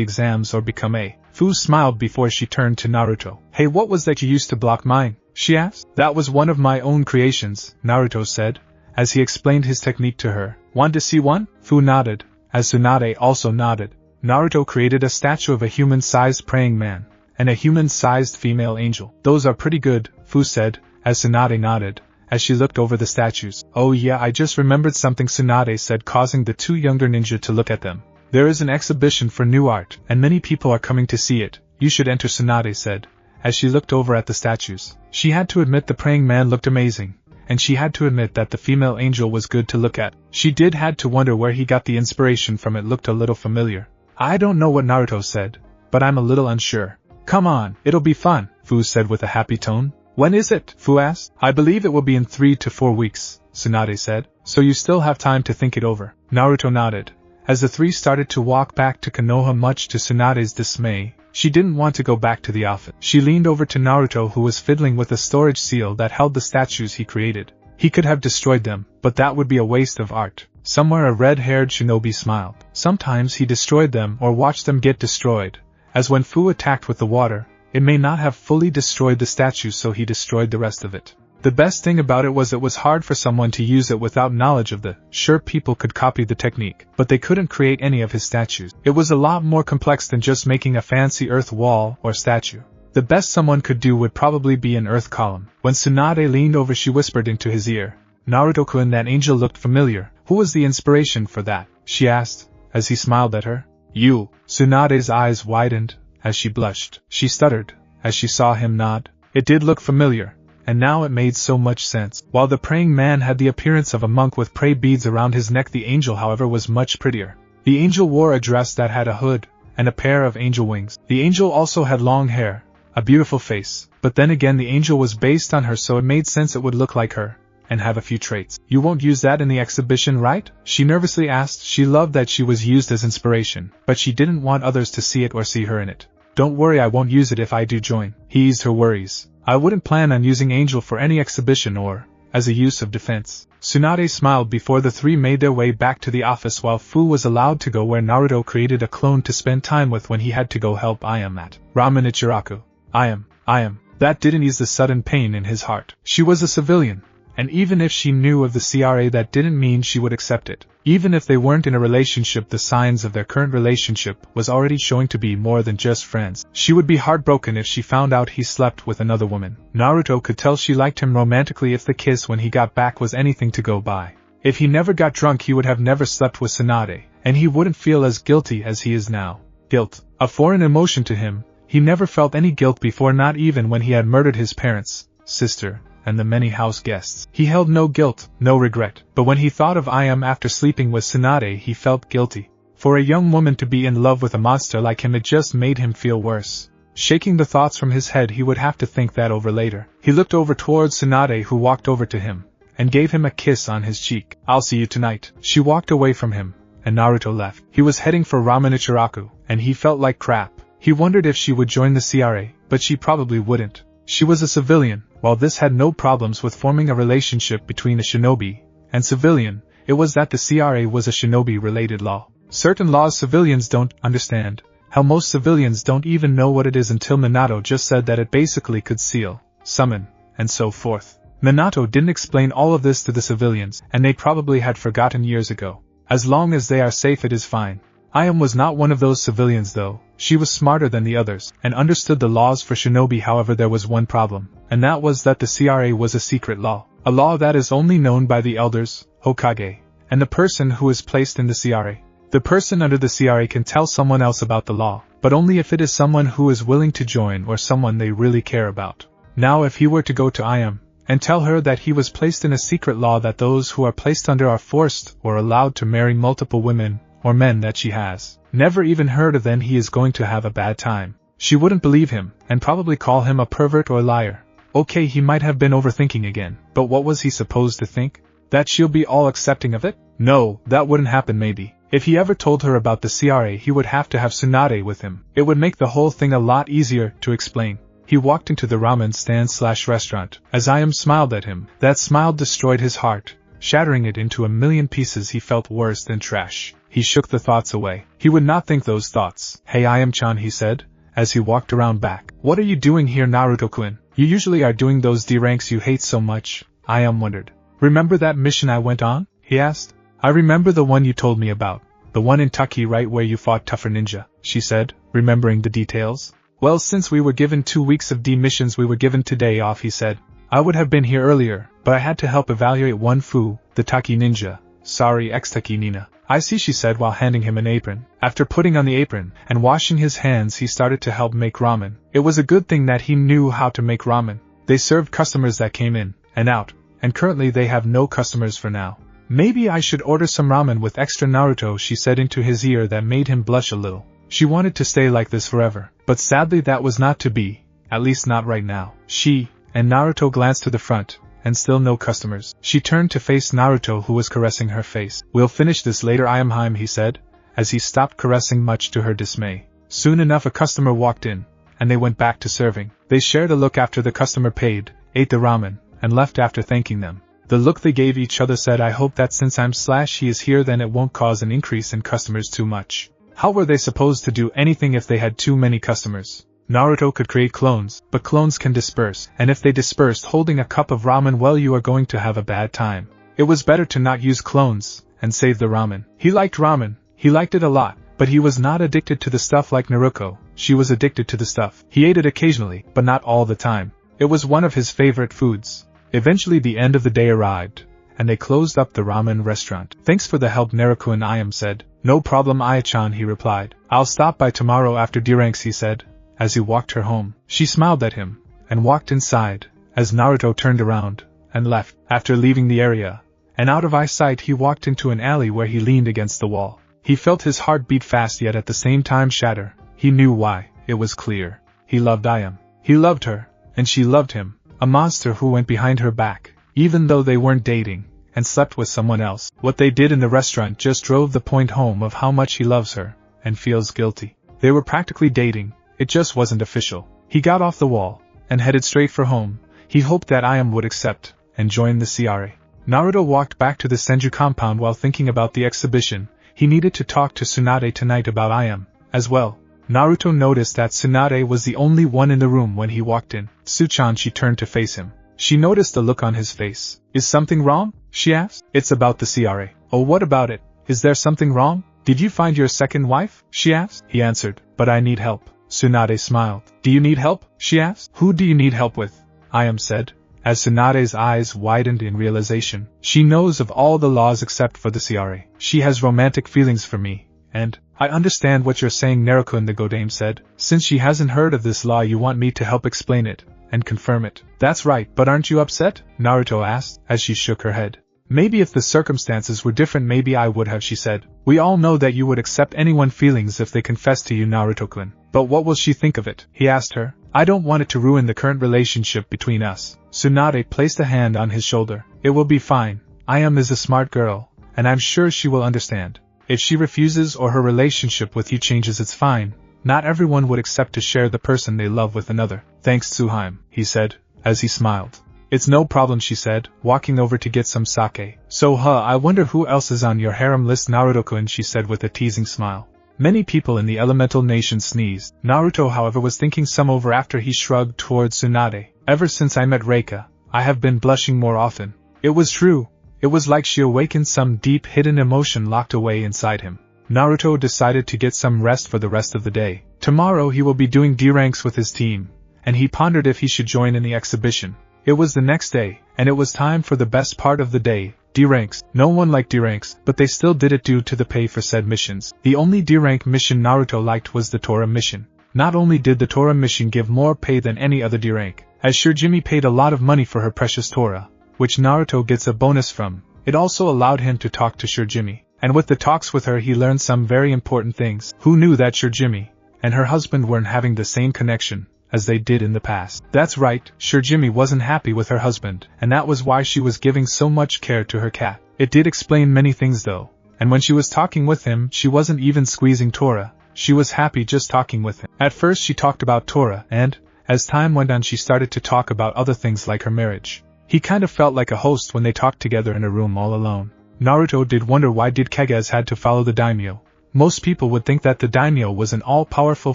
exams or become a. Fu smiled before she turned to Naruto. Hey, what was that you used to block mine? She asked. That was one of my own creations, Naruto said, as he explained his technique to her. Want to see one? Fu nodded, as Tsunade also nodded. Naruto created a statue of a human-sized praying man, and a human-sized female angel. Those are pretty good, Fu said, as Tsunade nodded, as she looked over the statues. Oh yeah, I just remembered something, Tsunade said, causing the two younger ninja to look at them. There is an exhibition for new art, and many people are coming to see it. You should enter, Tsunade said, as she looked over at the statues. She had to admit the praying man looked amazing, and she had to admit that the female angel was good to look at. She had to wonder where he got the inspiration from. It looked a little familiar. I don't know what Naruto said, but I'm a little unsure. Come on, it'll be fun, Fu said with a happy tone. When is it? Fu asked. I believe it will be in 3 to 4 weeks, Tsunade said, so you still have time to think it over. Naruto nodded, as the three started to walk back to Konoha. Much to Tsunade's dismay, she didn't want to go back to the office. She leaned over to Naruto, who was fiddling with a storage seal that held the statues he created. He could have destroyed them, but that would be a waste of art. Somewhere a red-haired shinobi smiled. Sometimes he destroyed them or watched them get destroyed, as when Fu attacked with the water, it may not have fully destroyed the statue, so he destroyed the rest of it. The best thing about it was hard for someone to use it without knowledge of the. Sure, people could copy the technique, but they couldn't create any of his statues. It was a lot more complex than just making a fancy earth wall or statue. The best someone could do would probably be an earth column. When Tsunade leaned over, she whispered into his ear, Naruto-kun, that angel looked familiar. Who was the inspiration for that? She asked, as he smiled at her. You. Tsunade's eyes widened, as she blushed. She stuttered, as she saw him nod. It did look familiar, and now it made so much sense. While the praying man had the appearance of a monk with prayer beads around his neck, the angel, however, was much prettier. The angel wore a dress that had a hood, and a pair of angel wings. The angel also had long hair, a beautiful face, but then again the angel was based on her, so it made sense it would look like her, and have a few traits. You won't use that in the exhibition, right? She nervously asked. She loved that she was used as inspiration, but she didn't want others to see it or see her in it. Don't worry, I won't use it if I do join. He eased her worries. I wouldn't plan on using Angel for any exhibition or as a use of defense. Tsunade smiled before the three made their way back to the office, while Fu was allowed to go where Naruto created a clone to spend time with when he had to go help Ayam at Ramen Ichiraku. Ayam. That didn't ease the sudden pain in his heart. She was a civilian, and even if she knew of the CRA, that didn't mean she would accept it. Even if they weren't in a relationship, the signs of their current relationship was already showing to be more than just friends. She would be heartbroken if she found out he slept with another woman. Naruto could tell she liked him romantically if the kiss when he got back was anything to go by. If he never got drunk, he would have never slept with Tsunade, and he wouldn't feel as guilty as he is now. Guilt, a foreign emotion to him. He never felt any guilt before, not even when he had murdered his parents, sister, and the many house guests. He held no guilt, no regret, but when he thought of Ayam after sleeping with Tsunade, he felt guilty. For a young woman to be in love with a monster like him, it just made him feel worse. Shaking the thoughts from his head, he would have to think that over later. He looked over towards Tsunade, who walked over to him and gave him a kiss on his cheek. I'll see you tonight. She walked away from him, and Naruto left. He was heading for Ramen Ichiraku, and he felt like crap. He wondered if she would join the CRA, but she probably wouldn't. She was a civilian. While this had no problems with forming a relationship between a shinobi and civilian, it was that the CRA was a shinobi-related law. Certain laws civilians don't understand. How most civilians don't even know what it is until Minato just said that it basically could seal, summon, and so forth. Minato didn't explain all of this to the civilians, and they probably had forgotten years ago. As long as they are safe, it is fine. Ayam was not one of those civilians though. She was smarter than the others, and understood the laws for shinobi. However, there was one problem, and that was that the CRA was a secret law. A law that is only known by the elders, Hokage, and the person who is placed in the CRA. The person under the CRA can tell someone else about the law, but only if it is someone who is willing to join or someone they really care about. Now if he were to go to Ayam and tell her that he was placed in a secret law that those who are placed under are forced or allowed to marry multiple women or men that she has never even heard of, then he is going to have a bad time. She wouldn't believe him, and probably call him a pervert or liar. Okay, he might have been overthinking again, but what was he supposed to think? That she'll be all accepting of it? No, that wouldn't happen maybe. If he ever told her about the CRA, he would have to have Tsunade with him. It would make the whole thing a lot easier to explain. He walked into the ramen stand/restaurant. As Ayam smiled at him, that smile destroyed his heart, shattering it into a million pieces. He felt worse than trash. He shook the thoughts away. He would not think those thoughts. Hey Ayam-chan, he said, as he walked around back. What are you doing here, Naruto-kun? You usually are doing those D ranks you hate so much. Ayam wondered. Remember that mission I went on? He asked. I remember the one you told me about. The one in Taki, right where you fought tougher ninja, she said, remembering the details. Well, since we were given 2 weeks of D missions, we were given today off, he said. I would have been here earlier, but I had to help evaluate one Fu, the Taki ninja. Sorry, ex-Taki Nina. I see, she said while handing him an apron. After putting on the apron and washing his hands, he started to help make ramen. It was a good thing that he knew how to make ramen. They served customers that came in and out, and currently they have no customers for now. Maybe I should order some ramen with extra Naruto, she said into his ear. That made him blush a little. She wanted to stay like this forever, but sadly that was not to be, at least not right now. She and Naruto glanced to the front, and still no customers. She turned to face Naruto, who was caressing her face. We'll finish this later, Ayam, he said, as he stopped caressing, much to her dismay. Soon enough a customer walked in, and they went back to serving. They shared a look after the customer paid, ate the ramen, and left after thanking them. The look they gave each other said, I hope that since he is here, then it won't cause an increase in customers too much. How were they supposed to do anything if they had too many customers? Naruto could create clones, but clones can disperse, and if they dispersed holding a cup of ramen, well, you are going to have a bad time. It was better to not use clones, and save the ramen. He liked ramen, he liked it a lot, but he was not addicted to the stuff like Naruto. She was addicted to the stuff. He ate it occasionally, but not all the time. It was one of his favorite foods. Eventually the end of the day arrived, and they closed up the ramen restaurant. Thanks for the help, Naruto, and Ayam said. No problem, Ayachan, he replied. I'll stop by tomorrow after D-ranks, he said, as he walked her home. She smiled at him, and walked inside, as Naruto turned around, and left. After leaving the area, and out of eyesight, he walked into an alley where he leaned against the wall. He felt his heart beat fast yet at the same time shatter. He knew why. It was clear. He loved Ayam. He loved her, and she loved him, a monster who went behind her back, even though they weren't dating, and slept with someone else. What they did in the restaurant just drove the point home of how much he loves her, and feels guilty. They were practically dating, it just wasn't official. He got off the wall, and headed straight for home. He hoped that Ayam would accept, and join the CRA. Naruto walked back to the Senju compound while thinking about the exhibition. He needed to talk to Tsunade tonight about Ayam, as well. Naruto noticed that Tsunade was the only one in the room when he walked in. Tsuchan, she turned to face him. She noticed the look on his face. Is something wrong? She asked. It's about the CRA. Oh, what about it? Is there something wrong? Did you find your second wife? She asked. He answered. But I need help. Tsunade smiled. Do you need help? She asked. Who do you need help with? Ayam said, as Tsunade's eyes widened in realization. She knows of all the laws except for the CRA. She has romantic feelings for me, and I understand what you're saying, Naruto, the Godame said. Since she hasn't heard of this law, you want me to help explain it and confirm it. That's right, but aren't you upset? Naruto asked, as she shook her head. Maybe if the circumstances were different, maybe I would have, she said. We all know that you would accept anyone's feelings if they confess to you, Naruto-kun. But what will she think of it? He asked her. I don't want it to ruin the current relationship between us. Tsunade placed a hand on his shoulder. It will be fine. Ayam is a smart girl, and I'm sure she will understand. If she refuses or her relationship with you changes, it's fine. Not everyone would accept to share the person they love with another. Thanks, Tsuhaim, he said, as he smiled. It's no problem, she said, walking over to get some sake. So I wonder who else is on your harem list, Naruto-kun, she said with a teasing smile. Many people in the elemental nation sneezed. Naruto, however, was thinking some over after he shrugged towards Tsunade. Ever since I met Reika, I have been blushing more often. It was true. It was like she awakened some deep hidden emotion locked away inside him. Naruto decided to get some rest for the rest of the day. Tomorrow he will be doing D-ranks with his team, and he pondered if he should join in the exhibition. It was the next day, and it was time for the best part of the day, D-ranks. No one liked D-ranks, but they still did it due to the pay for said missions. The only D-rank mission Naruto liked was the Torah mission. Not only did the Torah mission give more pay than any other D-rank, as Shirjimi paid a lot of money for her precious Torah, which Naruto gets a bonus from, it also allowed him to talk to Shirjimi. And with the talks with her he learned some very important things. Who knew that Shirjimi and her husband weren't having the same connection as they did in the past? That's right, Shirjimi wasn't happy with her husband, and that was why she was giving so much care to her cat. It did explain many things though, and when she was talking with him she wasn't even squeezing Torah, she was happy just talking with him. At first she talked about Torah, and, as time went on she started to talk about other things like her marriage. He kind of felt like a host when they talked together in a room all alone. Naruto did wonder why did Kagaz had to follow the daimyo. Most people would think that the daimyo was an all-powerful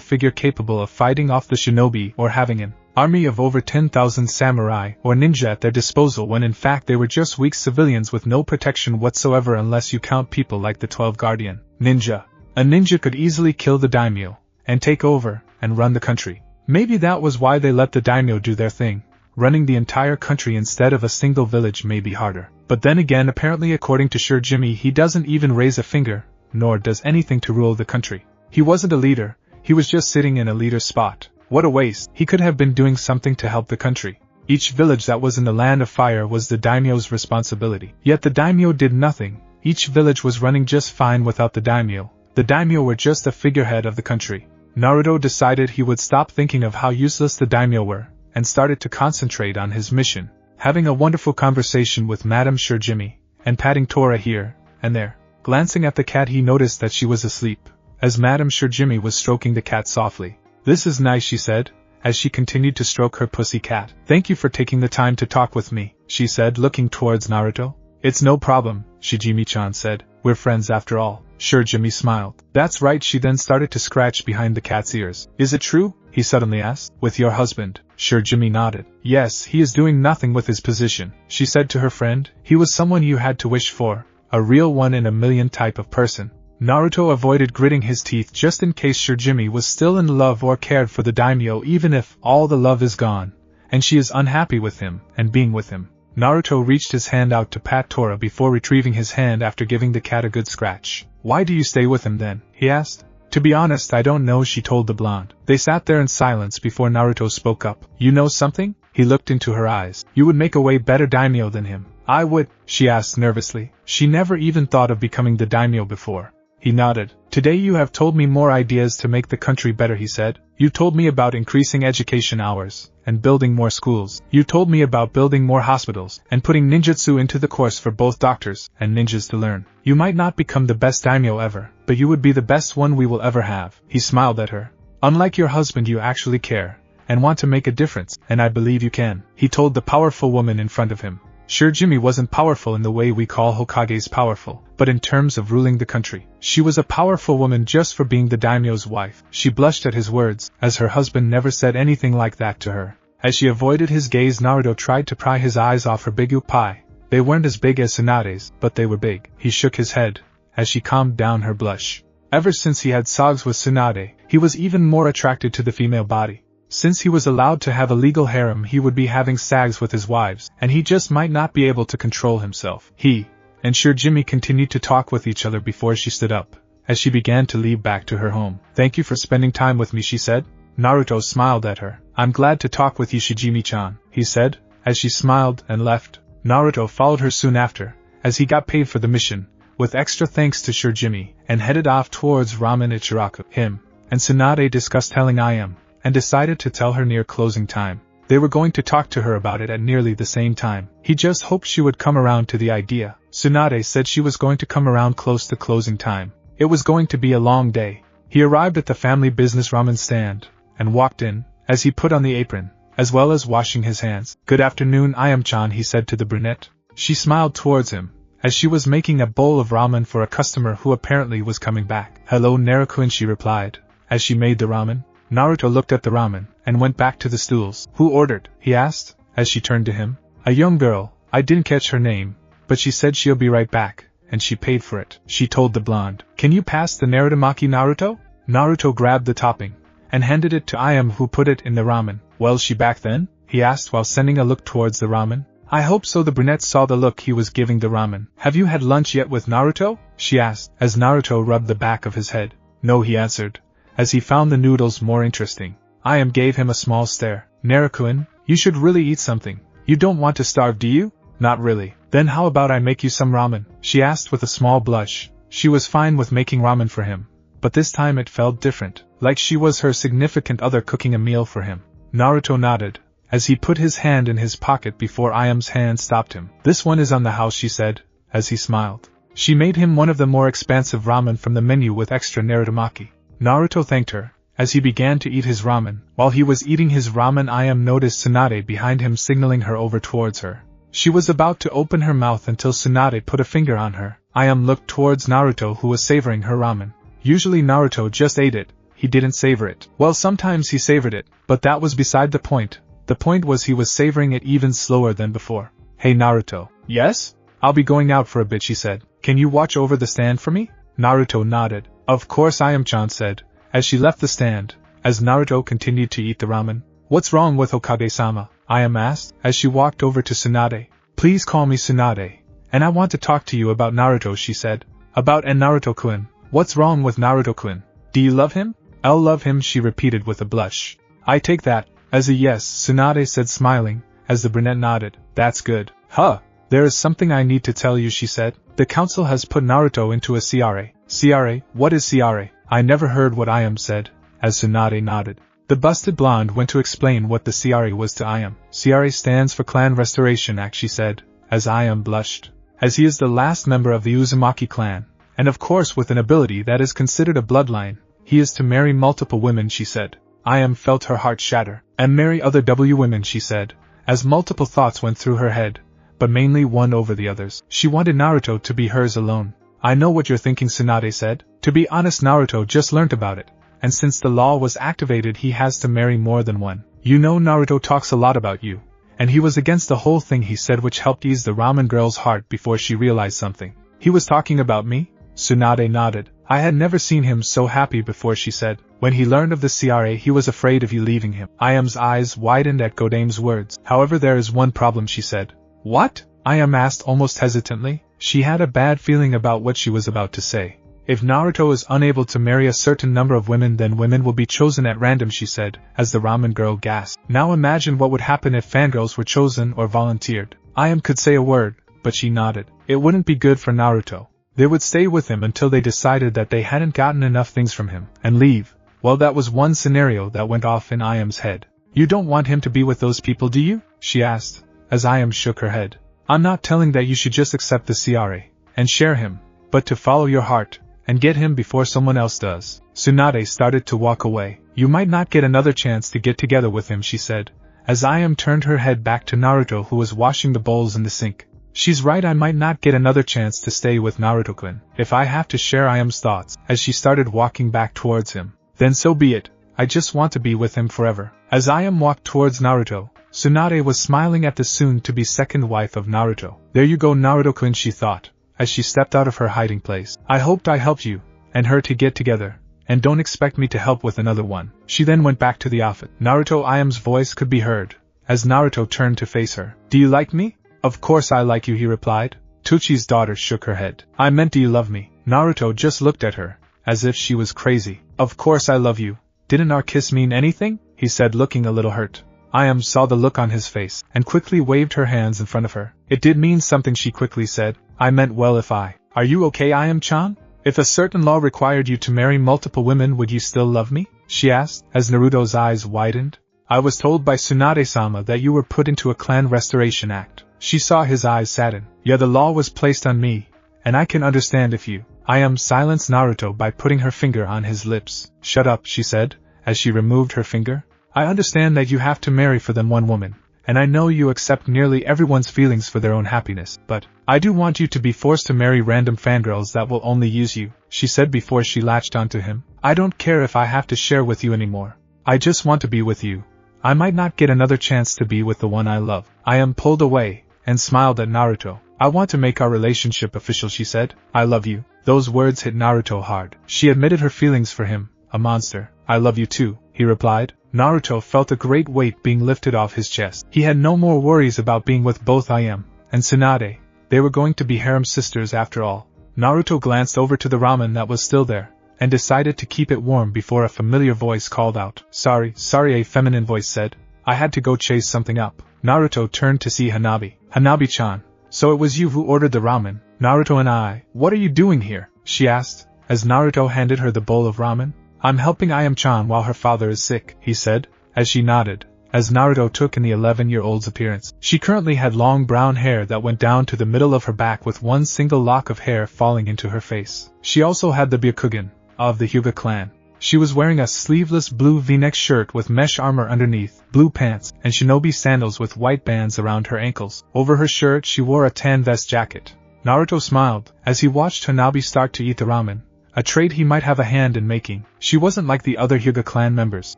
figure capable of fighting off the shinobi or having an army of over 10,000 samurai or ninja at their disposal, when in fact they were just weak civilians with no protection whatsoever unless you count people like the 12 Guardian Ninja. A ninja could easily kill the daimyo and take over and run the country. Maybe that was why they let the daimyo do their thing. Running the entire country instead of a single village may be harder. But then again, apparently according to Shirjimi, he doesn't even raise a finger, nor does anything to rule the country. He wasn't a leader, he was just sitting in a leader's spot. What a waste. He could have been doing something to help the country. Each village that was in the land of fire was the daimyo's responsibility. Yet the daimyo did nothing. Each village was running just fine without the daimyo. The daimyo were just a figurehead of the country. Naruto decided he would stop thinking of how useless the daimyo were, and started to concentrate on his mission, having a wonderful conversation with Madame Shirjimi, and patting Torah here and there. Glancing at the cat he noticed that she was asleep, as Madame Shirjimi was stroking the cat softly. This is nice, she said, as she continued to stroke her pussy cat. Thank you for taking the time to talk with me, she said, looking towards Naruto. It's no problem, Shijimi-chan said. We're friends after all. Shirjimi smiled. That's right. She then started to scratch behind the cat's ears. Is it true? He suddenly asked. With your husband? Shirjimi nodded. Yes, he is doing nothing with his position, she said to her friend. He was someone you had to wish for, a real one in a million type of person. Naruto avoided gritting his teeth just in case Shirjimi was still in love or cared for the daimyo, even if all the love is gone, and she is unhappy with him and being with him. Naruto reached his hand out to pat Torah before retrieving his hand after giving the cat a good scratch. Why do you stay with him then? He asked. To be honest, I don't know, she told the blonde. They sat there in silence before Naruto spoke up. You know something? He looked into her eyes. You would make a way better daimyo than him. I would, she asked nervously. She never even thought of becoming the daimyo before. He nodded. Today you have told me more ideas to make the country better, he said. You told me about increasing education hours, and building more schools. You told me about building more hospitals, and putting ninjutsu into the course for both doctors and ninjas to learn. You might not become the best daimyo ever, but you would be the best one we will ever have. He smiled at her. Unlike your husband, you actually care, and want to make a difference, and I believe you can, he told the powerful woman in front of him. Sure, Jimmy wasn't powerful in the way we call Hokages powerful, but in terms of ruling the country, she was a powerful woman just for being the daimyo's wife. She blushed at his words, as her husband never said anything like that to her. As she avoided his gaze, Naruto tried to pry his eyes off her big upai. They weren't as big as Tsunade's, but they were big. He shook his head, as she calmed down her blush. Ever since he had sags with Tsunade, he was even more attracted to the female body. Since he was allowed to have a legal harem, he would be having sags with his wives, and he just might not be able to control himself. He and Sure Jimmy continued to talk with each other before she stood up, as she began to leave back to her home. Thank you for spending time with me, she said. Naruto smiled at her. I'm glad to talk with you, Shijimi-chan, he said, as she smiled and left. Naruto followed her soon after, as he got paid for the mission, with extra thanks to Sure Jimmy, and headed off towards Ramen Ichiraku. Him and Tsunade discussed telling Ayam, and decided to tell her near closing time. They were going to talk to her about it at nearly the same time. He just hoped she would come around to the idea. Tsunade said she was going to come around close to closing time. It was going to be a long day. He arrived at the family business ramen stand, and walked in, as he put on the apron, as well as washing his hands. Good afternoon, Ayam-chan, he said to the brunette. She smiled towards him, as she was making a bowl of ramen for a customer who apparently was coming back. Hello, Naruto, she replied, as she made the ramen. Naruto looked at the ramen, and went back to the stools. Who ordered? He asked, as she turned to him. A young girl. I didn't catch her name, but she said she'll be right back, and she paid for it, she told the blonde. Can you pass the narutomaki, Naruto? Naruto grabbed the topping, and handed it to Ayam, who put it in the ramen. Well, she back then? He asked while sending a look towards the ramen. I hope so. The brunette saw the look he was giving the ramen. Have you had lunch yet with Naruto? She asked, as Naruto rubbed the back of his head. No, he answered, as he found the noodles more interesting. Ayam gave him a small stare. Naruto-kun, you should really eat something. You don't want to starve, do you? Not really. Then how about I make you some ramen? She asked with a small blush. She was fine with making ramen for him, but this time it felt different, like she was her significant other cooking a meal for him. Naruto nodded, as he put his hand in his pocket before Ayam's hand stopped him. This one is on the house, she said, as he smiled. She made him one of the more expansive ramen from the menu with extra narutomaki. Naruto thanked her, as he began to eat his ramen. While he was eating his ramen, Ayam noticed Tsunade behind him, signaling her over towards her. She was about to open her mouth until Tsunade put a finger on her. Ayam looked towards Naruto, who was savoring her ramen. Usually Naruto just ate it, he didn't savor it. Well, sometimes he savored it, but that was beside the point. The point was he was savoring it even slower than before. Hey Naruto. Yes? I'll be going out for a bit, she said. Can you watch over the stand for me? Naruto nodded. Of course, Ayam-chan said, as she left the stand, as Naruto continued to eat the ramen. What's wrong with Hokage-sama? Ayam asked, as she walked over to Tsunade. Please call me Tsunade, and I want to talk to you about Naruto, she said. About and Naruto-kun. What's wrong with Naruto-kun? Do you love him? I'll love him, she repeated with a blush. I take that as a yes, Tsunade said, smiling, as the brunette nodded. That's good. Huh. There is something I need to tell you, she said. The council has put Naruto into a CRA. CRA? What is CRA? I never heard what Ayam said, as Tsunade nodded. The busted blonde went to explain what the CRA was to Ayam. CRA stands for Clan Restoration Act, she said, as Ayam blushed. As he is the last member of the Uzumaki clan, and of course with an ability that is considered a bloodline, he is to marry multiple women, she said. Ayam felt her heart shatter. And marry other women, she said, as multiple thoughts went through her head, but mainly one over the others. She wanted Naruto to be hers alone. I know what you're thinking, Tsunade said. To be honest, Naruto just learnt about it, and since the law was activated he has to marry more than one. You know, Naruto talks a lot about you, and he was against the whole thing, he said, which helped ease the ramen girl's heart before she realized something. He was talking about me? Tsunade nodded. I had never seen him so happy before, she said. When he learned of the CRA he was afraid of you leaving him. Ayam's eyes widened at Godame's words. However, there is one problem, she said. What? Ayam asked almost hesitantly. She had a bad feeling about what she was about to say. If Naruto is unable to marry a certain number of women, then women will be chosen at random, she said, as the ramen girl gasped. Now imagine what would happen if fangirls were chosen or volunteered. Ayam could say a word, but she nodded. It wouldn't be good for Naruto. They would stay with him until they decided that they hadn't gotten enough things from him, and leave. Well, that was one scenario that went off in Iam's head. You don't want him to be with those people, do you? She asked, as Iam shook her head. I'm not telling that you should just accept the CRA and share him, but to follow your heart and get him before someone else does. Tsunade started to walk away. You might not get another chance to get together with him, she said, as Iam turned her head back to Naruto, who was washing the bowls in the sink. She's right, I might not get another chance to stay with Naruto-kun if I have to share Iam's thoughts. As she started walking back towards him. Then so be it, I just want to be with him forever. As Iam walked towards Naruto, Tsunade was smiling at the soon-to-be second wife of Naruto. There you go, Naruto-kun, she thought, as she stepped out of her hiding place. I hoped I helped you and her to get together, and don't expect me to help with another one. She then went back to the office. Naruto Iam's voice could be heard, as Naruto turned to face her. Do you like me? Of course I like you, he replied. Tuchi's daughter shook her head. I meant, do you love me? Naruto just looked at her, as if she was crazy. Of course I love you. Didn't our kiss mean anything? He said, looking a little hurt. Iam saw the look on his face, and quickly waved her hands in front of her. It did mean something, she quickly said. I meant, well, if I... Are you okay, Iam-chan? If a certain law required you to marry multiple women, would you still love me? She asked, as Naruto's eyes widened. I was told by Tsunade-sama that you were put into a clan restoration act. She saw his eyes sadden. Yeah, the law was placed on me, and I can understand if you... Iam silenced Naruto by putting her finger on his lips. Shut up, she said, as she removed her finger. I understand that you have to marry for them one woman, and I know you accept nearly everyone's feelings for their own happiness, but I do want you to be forced to marry random fangirls that will only use you, she said before she latched onto him. I don't care if I have to share with you anymore. I just want to be with you. I might not get another chance to be with the one I love. Iam pulled away and smiled at Naruto. I want to make our relationship official, she said. I love you. Those words hit Naruto hard. She admitted her feelings for him, a monster. I love you too, he replied. Naruto felt a great weight being lifted off his chest. He had no more worries about being with both Iam and Tsunade. They were going to be harem sisters after all. Naruto glanced over to the ramen that was still there, and decided to keep it warm before a familiar voice called out. Sorry, a feminine voice said. I had to go chase something up. Naruto turned to see Hanabi. Hanabi-chan. So it was you who ordered the ramen. Naruto and I. What are you doing here? She asked, as Naruto handed her the bowl of ramen. I'm helping Iam-chan while her father is sick, he said, as she nodded, as Naruto took in the 11-year-old's appearance. She currently had long brown hair that went down to the middle of her back with one single lock of hair falling into her face. She also had the Byakugan of the Hyuga clan. She was wearing a sleeveless blue v-neck shirt with mesh armor underneath, blue pants, and shinobi sandals with white bands around her ankles. Over her shirt she wore a tan vest jacket. Naruto smiled as he watched Hanabi start to eat the ramen, a trait he might have a hand in making. She wasn't like the other Hyuga clan members.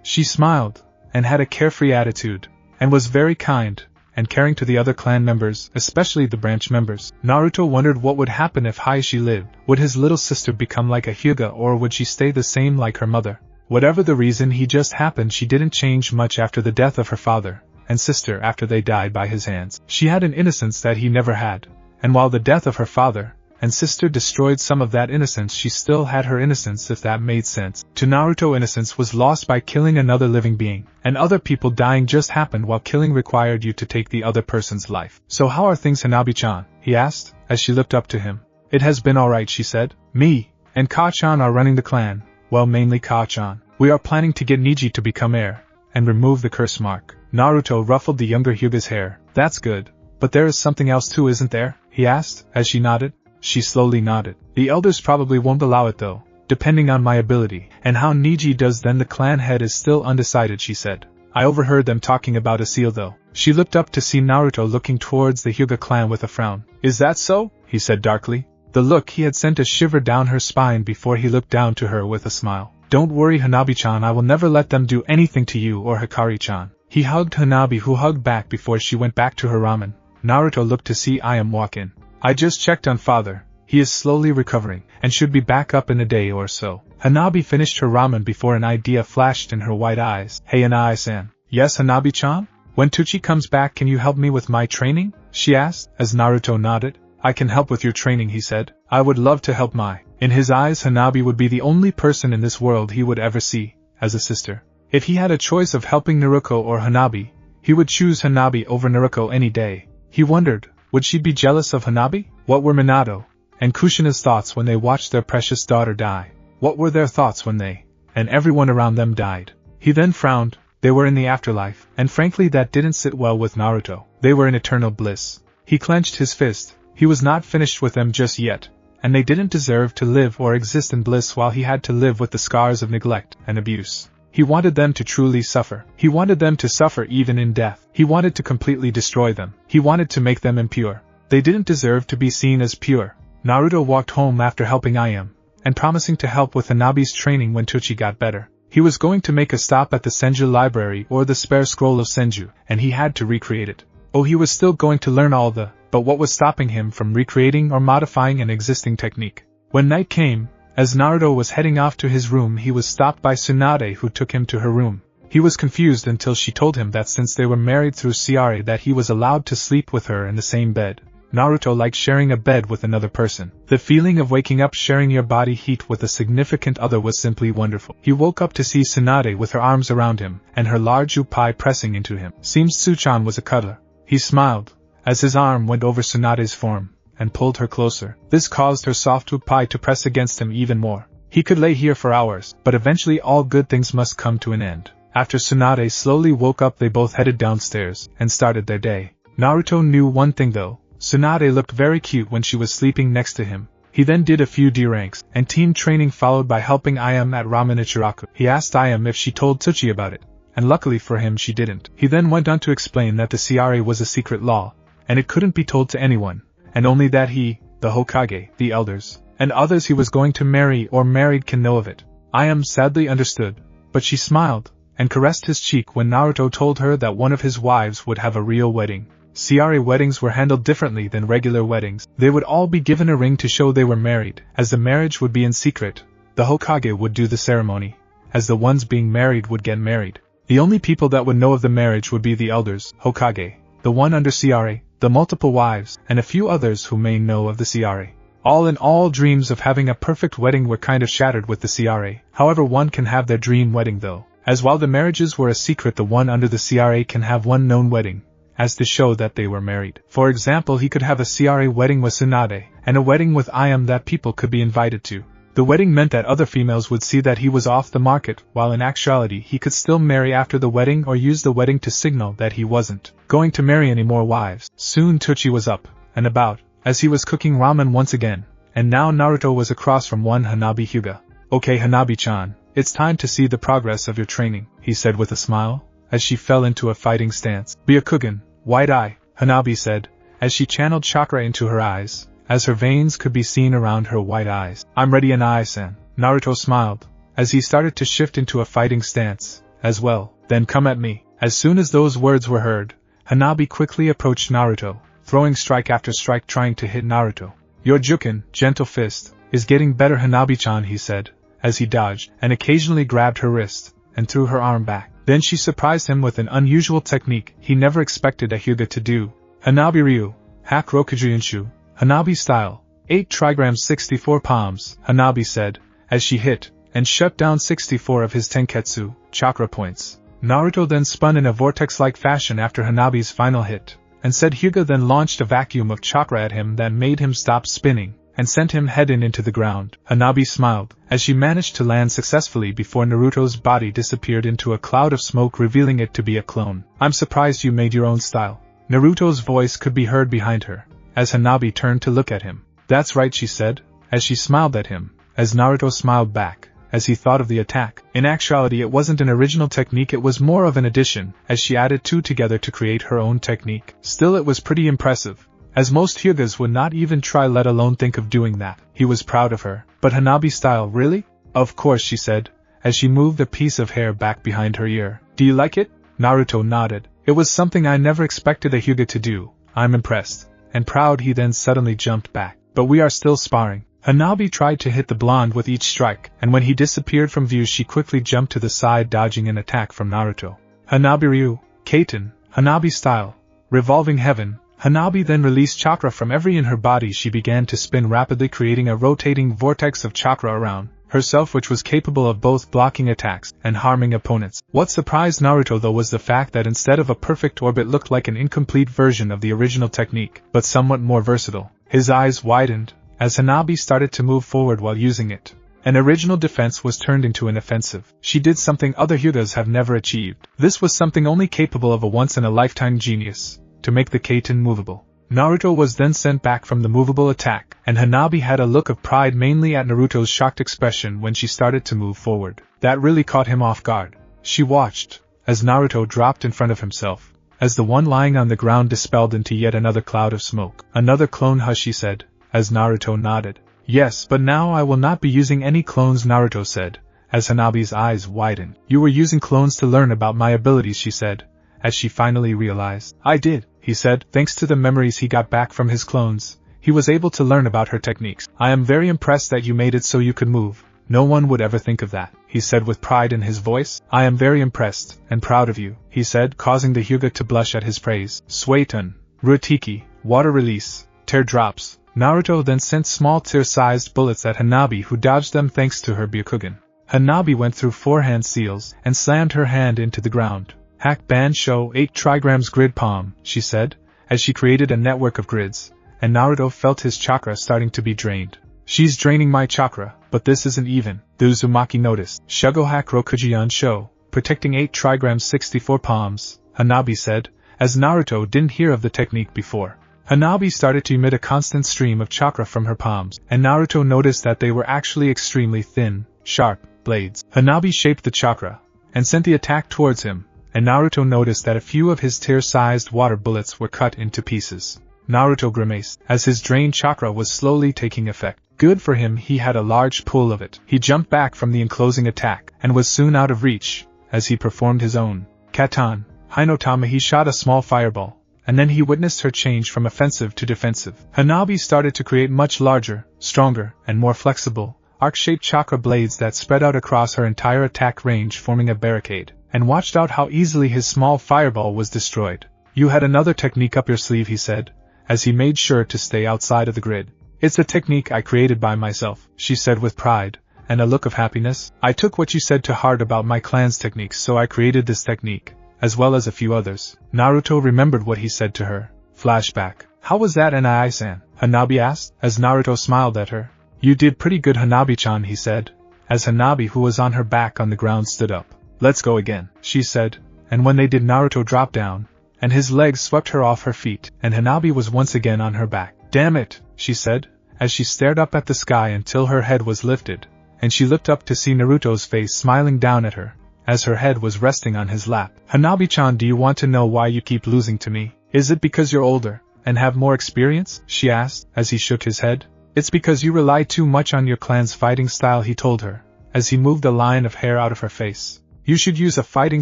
She smiled, and had a carefree attitude, and was very kind and caring to the other clan members, especially the branch members. Naruto wondered what would happen if Hiashi lived. Would his little sister become like a Hyuga, or would she stay the same like her mother? Whatever the reason, he just happened she didn't change much after the death of her father and sister after they died by his hands. She had an innocence that he never had, and while the death of her father and sister destroyed some of that innocence, she still had her innocence, if that made sense. To Naruto, innocence was lost by killing another living being, and other people dying just happened while killing required you to take the other person's life. So how are things, Hanabi-chan? He asked, as she looked up to him. It has been alright, she said. Me and Ka-chan are running the clan. Well, mainly Ka-chan. We are planning to get Niji to become heir and remove the curse mark. Naruto ruffled the younger Hyuga's hair. That's good. But there is something else too, isn't there? He asked, as she nodded. She slowly nodded. The elders probably won't allow it though, depending on my ability. And how Niji does then, the clan head is still undecided, she said. I overheard them talking about a seal though. She looked up to see Naruto looking towards the Hyuga clan with a frown. Is that so? He said darkly. The look he had sent a shiver down her spine before he looked down to her with a smile. Don't worry, Hanabi-chan, I will never let them do anything to you or Hikari-chan. He hugged Hanabi, who hugged back before she went back to her ramen. Naruto looked to see Iam walk in. I just checked on father. He is slowly recovering, and should be back up in a day or so. Hanabi finished her ramen before an idea flashed in her white eyes. Hey Hanabi-san. Yes, Hanabi-chan? When Tuchi comes back, can you help me with my training? She asked, as Naruto nodded. I can help with your training, he said. I would love to help In his eyes, Hanabi would be the only person in this world he would ever see as a sister. If he had a choice of helping Naruto or Hanabi, he would choose Hanabi over Naruto any day. He wondered, would she be jealous of Hanabi? What were Minato And Kushina's thoughts when they watched their precious daughter die. What were their thoughts when they, and everyone around them died? He then frowned. They were in the afterlife, and frankly that didn't sit well with Naruto. They were in eternal bliss. He clenched his fist. He was not finished with them just yet, and they didn't deserve to live or exist in bliss while he had to live with the scars of neglect and abuse. He wanted them to truly suffer. He wanted them to suffer even in death. He wanted to completely destroy them. He wanted to make them impure. They didn't deserve to be seen as pure. Naruto walked home after helping Ayam, and promising to help with Hanabi's training when Teuchi got better. He was going to make a stop at the Senju library or the spare scroll of Senju, and he had to recreate it. Oh, he was still going to learn all but what was stopping him from recreating or modifying an existing technique? When night came, as Naruto was heading off to his room, he was stopped by Tsunade, who took him to her room. He was confused until she told him that since they were married through Ciare that he was allowed to sleep with her in the same bed. Naruto liked sharing a bed with another person. The feeling of waking up sharing your body heat with a significant other was simply wonderful. He woke up to see Tsunade with her arms around him, and her large upai pressing into him. Seems Tsuchan was a cuddler. He smiled, as his arm went over Tsunade's form, and pulled her closer. This caused her soft upai to press against him even more. He could lay here for hours, but eventually all good things must come to an end. After Tsunade slowly woke up, they both headed downstairs, and started their day. Naruto knew one thing though. Tsunade looked very cute when she was sleeping next to him. He then did a few D-ranks, and team training followed by helping Ayam at Ramen Ichiraku. He asked Ayam if she told Teuchi about it, and luckily for him she didn't. He then went on to explain that the Ciare was a secret law, and it couldn't be told to anyone, and only that he, the Hokage, the elders, and others he was going to marry or married can know of it. Ayam sadly understood, but she smiled, and caressed his cheek when Naruto told her that one of his wives would have a real wedding. Ciare weddings were handled differently than regular weddings. They would all be given a ring to show they were married, as the marriage would be in secret. The Hokage would do the ceremony, as the ones being married would get married. The only people that would know of the marriage would be the elders, Hokage, the one under Ciare, the multiple wives, and a few others who may know of the Ciare. All in all, dreams of having a perfect wedding were kind of shattered with the Ciare. However, one can have their dream wedding though, as while the marriages were a secret, the one under the Ciare can have one known wedding, as to show that they were married. For example, he could have a Ciare wedding with Tsunade, and a wedding with Ayam that people could be invited to. The wedding meant that other females would see that he was off the market, while in actuality he could still marry after the wedding or use the wedding to signal that he wasn't going to marry any more wives. Soon Teuchi was up and about, as he was cooking ramen once again, and now Naruto was across from one Hanabi Hyuga. "Okay, Hanabi-chan, it's time to see the progress of your training," he said with a smile, as she fell into a fighting stance. "Byakugan, White Eye," Hanabi said, as she channeled chakra into her eyes, as her veins could be seen around her white eyes. "I'm ready, Anai-san." Naruto smiled, as he started to shift into a fighting stance, as well. "Then come at me." As soon as those words were heard, Hanabi quickly approached Naruto, throwing strike after strike trying to hit Naruto. "Your Juken, gentle fist, is getting better, Hanabi-chan," he said, as he dodged, and occasionally grabbed her wrist, and threw her arm back. Then she surprised him with an unusual technique he never expected a Hyuga to do. "Hanabi Ryu, Hak Rokujuyunshu, Hanabi style, 8 trigrams 64 palms," Hanabi said, as she hit, and shut down 64 of his Tenketsu chakra points. Naruto then spun in a vortex-like fashion after Hanabi's final hit, and said Hyuga then launched a vacuum of chakra at him that made him stop spinning, and sent him heading into the ground. Hanabi smiled, as she managed to land successfully before Naruto's body disappeared into a cloud of smoke, revealing it to be a clone. "I'm surprised you made your own style." Naruto's voice could be heard behind her, as Hanabi turned to look at him. "That's right," she said, as she smiled at him, as Naruto smiled back, as he thought of the attack. In actuality it wasn't an original technique, it was more of an addition, as she added two together to create her own technique. Still, it was pretty impressive, as most Hyugas would not even try, let alone think of doing that. He was proud of her. "But Hanabi style, really?" "Of course," she said, as she moved a piece of hair back behind her ear. "Do you like it?" Naruto nodded. "It was something I never expected a Hyuga to do. I'm impressed." And proud, he then suddenly jumped back. "But we are still sparring." Hanabi tried to hit the blonde with each strike, and when he disappeared from view she quickly jumped to the side, dodging an attack from Naruto. "Hanabi Ryu, Kaiten, Hanabi style, revolving heaven." Hanabi then released chakra from every in her body. She began to spin rapidly, creating a rotating vortex of chakra around herself, which was capable of both blocking attacks and harming opponents. What surprised Naruto though was the fact that instead of a perfect orbit looked like an incomplete version of the original technique, but somewhat more versatile. His eyes widened, as Hanabi started to move forward while using it. An original defense was turned into an offensive. She did something other Hyugas have never achieved. This was something only capable of a once-in-a-lifetime genius, to make the Kaiten movable. Naruto was then sent back from the movable attack, and Hanabi had a look of pride mainly at Naruto's shocked expression when she started to move forward. That really caught him off guard. She watched, as Naruto dropped in front of himself, as the one lying on the ground dispelled into yet another cloud of smoke. Another clone, hush, she said, as Naruto nodded. Yes, but now I will not be using any clones, Naruto said, as Hanabi's eyes widened. You were using clones to learn about my abilities, she said, as she finally realized. I did, he said, thanks to the memories he got back from his clones, he was able to learn about her techniques. I am very impressed that you made it so you could move. No one would ever think of that, he said with pride in his voice. I am very impressed, and proud of you, he said, causing the Hyuga to blush at his praise. Suetun, Rutiki, water release, tear drops. Naruto then sent small tear-sized bullets at Hanabi, who dodged them thanks to her Byakugan. Hanabi went through 4 hand seals and slammed her hand into the ground. Hack Ban Show 8 trigrams grid palm, she said, as she created a network of grids, and Naruto felt his chakra starting to be drained. She's draining my chakra, but this isn't even, the Uzumaki noticed. Shugo Hack Rokujian Show, protecting 8 trigrams 64 palms, Hanabi said, as Naruto didn't hear of the technique before. Hanabi started to emit a constant stream of chakra from her palms, and Naruto noticed that they were actually extremely thin, sharp blades. Hanabi shaped the chakra, and sent the attack towards him, and Naruto noticed that a few of his tear-sized water bullets were cut into pieces. Naruto grimaced, as his drained chakra was slowly taking effect. Good for him, he had a large pool of it. He jumped back from the enclosing attack, and was soon out of reach, as he performed his own Katan Hinotama. He shot a small fireball, and then he witnessed her change from offensive to defensive. Hanabi started to create much larger, stronger, and more flexible, arc-shaped chakra blades that spread out across her entire attack range, forming a barricade, and watched out how easily his small fireball was destroyed. You had another technique up your sleeve, he said, as he made sure to stay outside of the grid. It's a technique I created by myself, she said with pride, and a look of happiness. I took what you said to heart about my clan's techniques, so I created this technique, as well as a few others. Naruto remembered what he said to her. Flashback. How was that, Nai-san? Hanabi asked, as Naruto smiled at her. You did pretty good, Hanabi-chan, he said, as Hanabi, who was on her back on the ground, stood up. Let's go again, she said, and when they did, Naruto dropped down, and his legs swept her off her feet, and Hanabi was once again on her back. Damn it, she said, as she stared up at the sky until her head was lifted, and she looked up to see Naruto's face smiling down at her, as her head was resting on his lap. Hanabi-chan, do you want to know why you keep losing to me? Is it because you're older, and have more experience? She asked, as he shook his head. It's because you rely too much on your clan's fighting style, he told her, as he moved a line of hair out of her face. You should use a fighting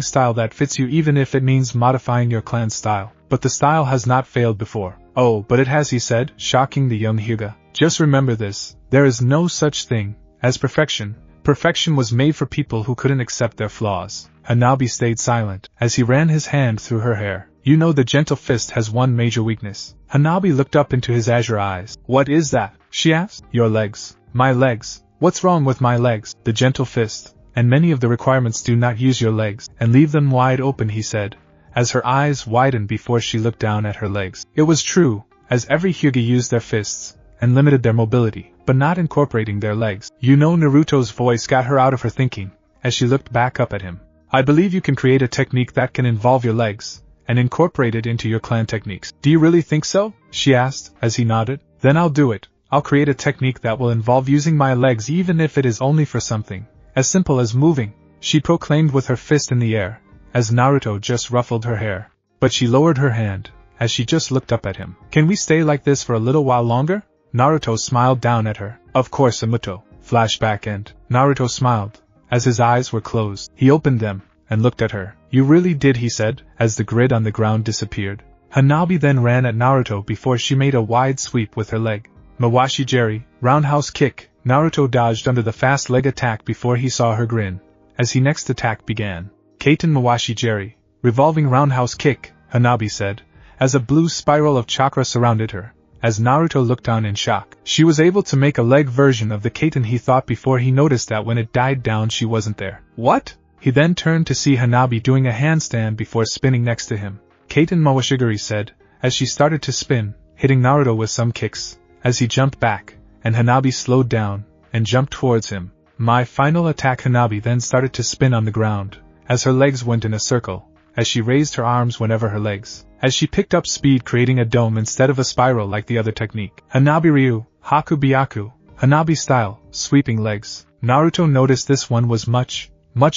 style that fits you, even if it means modifying your clan's style. But the style has not failed before. Oh, but it has, he said, shocking the young Hyuga. Just remember this, there is no such thing as perfection. Perfection was made for people who couldn't accept their flaws. Hanabi stayed silent, as he ran his hand through her hair. You know, the gentle fist has one major weakness. Hanabi looked up into his azure eyes. What is that? She asked. Your legs. My legs. What's wrong with my legs? The gentle fist, and many of the requirements do not use your legs, and leave them wide open, he said, as her eyes widened before she looked down at her legs. It was true, as every Hyuga used their fists, and limited their mobility, but not incorporating their legs. You know, Naruto's voice got her out of her thinking, as she looked back up at him. I believe you can create a technique that can involve your legs, and incorporate it into your clan techniques. Do you really think so? She asked, as he nodded. Then I'll do it. I'll create a technique that will involve using my legs, even if it is only for something as simple as moving, she proclaimed with her fist in the air, as Naruto just ruffled her hair. But she lowered her hand, as she just looked up at him. Can we stay like this for a little while longer? Naruto smiled down at her. Of course, Amuto. Flashback end. Naruto smiled, as his eyes were closed. He opened them, and looked at her. You really did, he said, as the grid on the ground disappeared. Hanabi then ran at Naruto before she made a wide sweep with her leg. Mawashi Jerry, roundhouse kick. Naruto dodged under the fast leg attack before he saw her grin, as he next attack began. Kaiten Mawashi Jerry, revolving roundhouse kick, Hanabi said, as a blue spiral of chakra surrounded her, as Naruto looked on in shock. She was able to make a leg version of the Kaiten, he thought, before he noticed that when it died down she wasn't there. What? He then turned to see Hanabi doing a handstand before spinning next to him. Kaiten Mawashigiri said, as she started to spin, hitting Naruto with some kicks, as he jumped back, and Hanabi slowed down and jumped towards him. My final attack. Hanabi then started to spin on the ground, as her legs went in a circle, as she raised her arms whenever her legs, as she picked up speed, creating a dome instead of a spiral like the other technique. Hanabi Ryu, Haku Byaku, Hanabi style, sweeping legs. Naruto noticed this one was much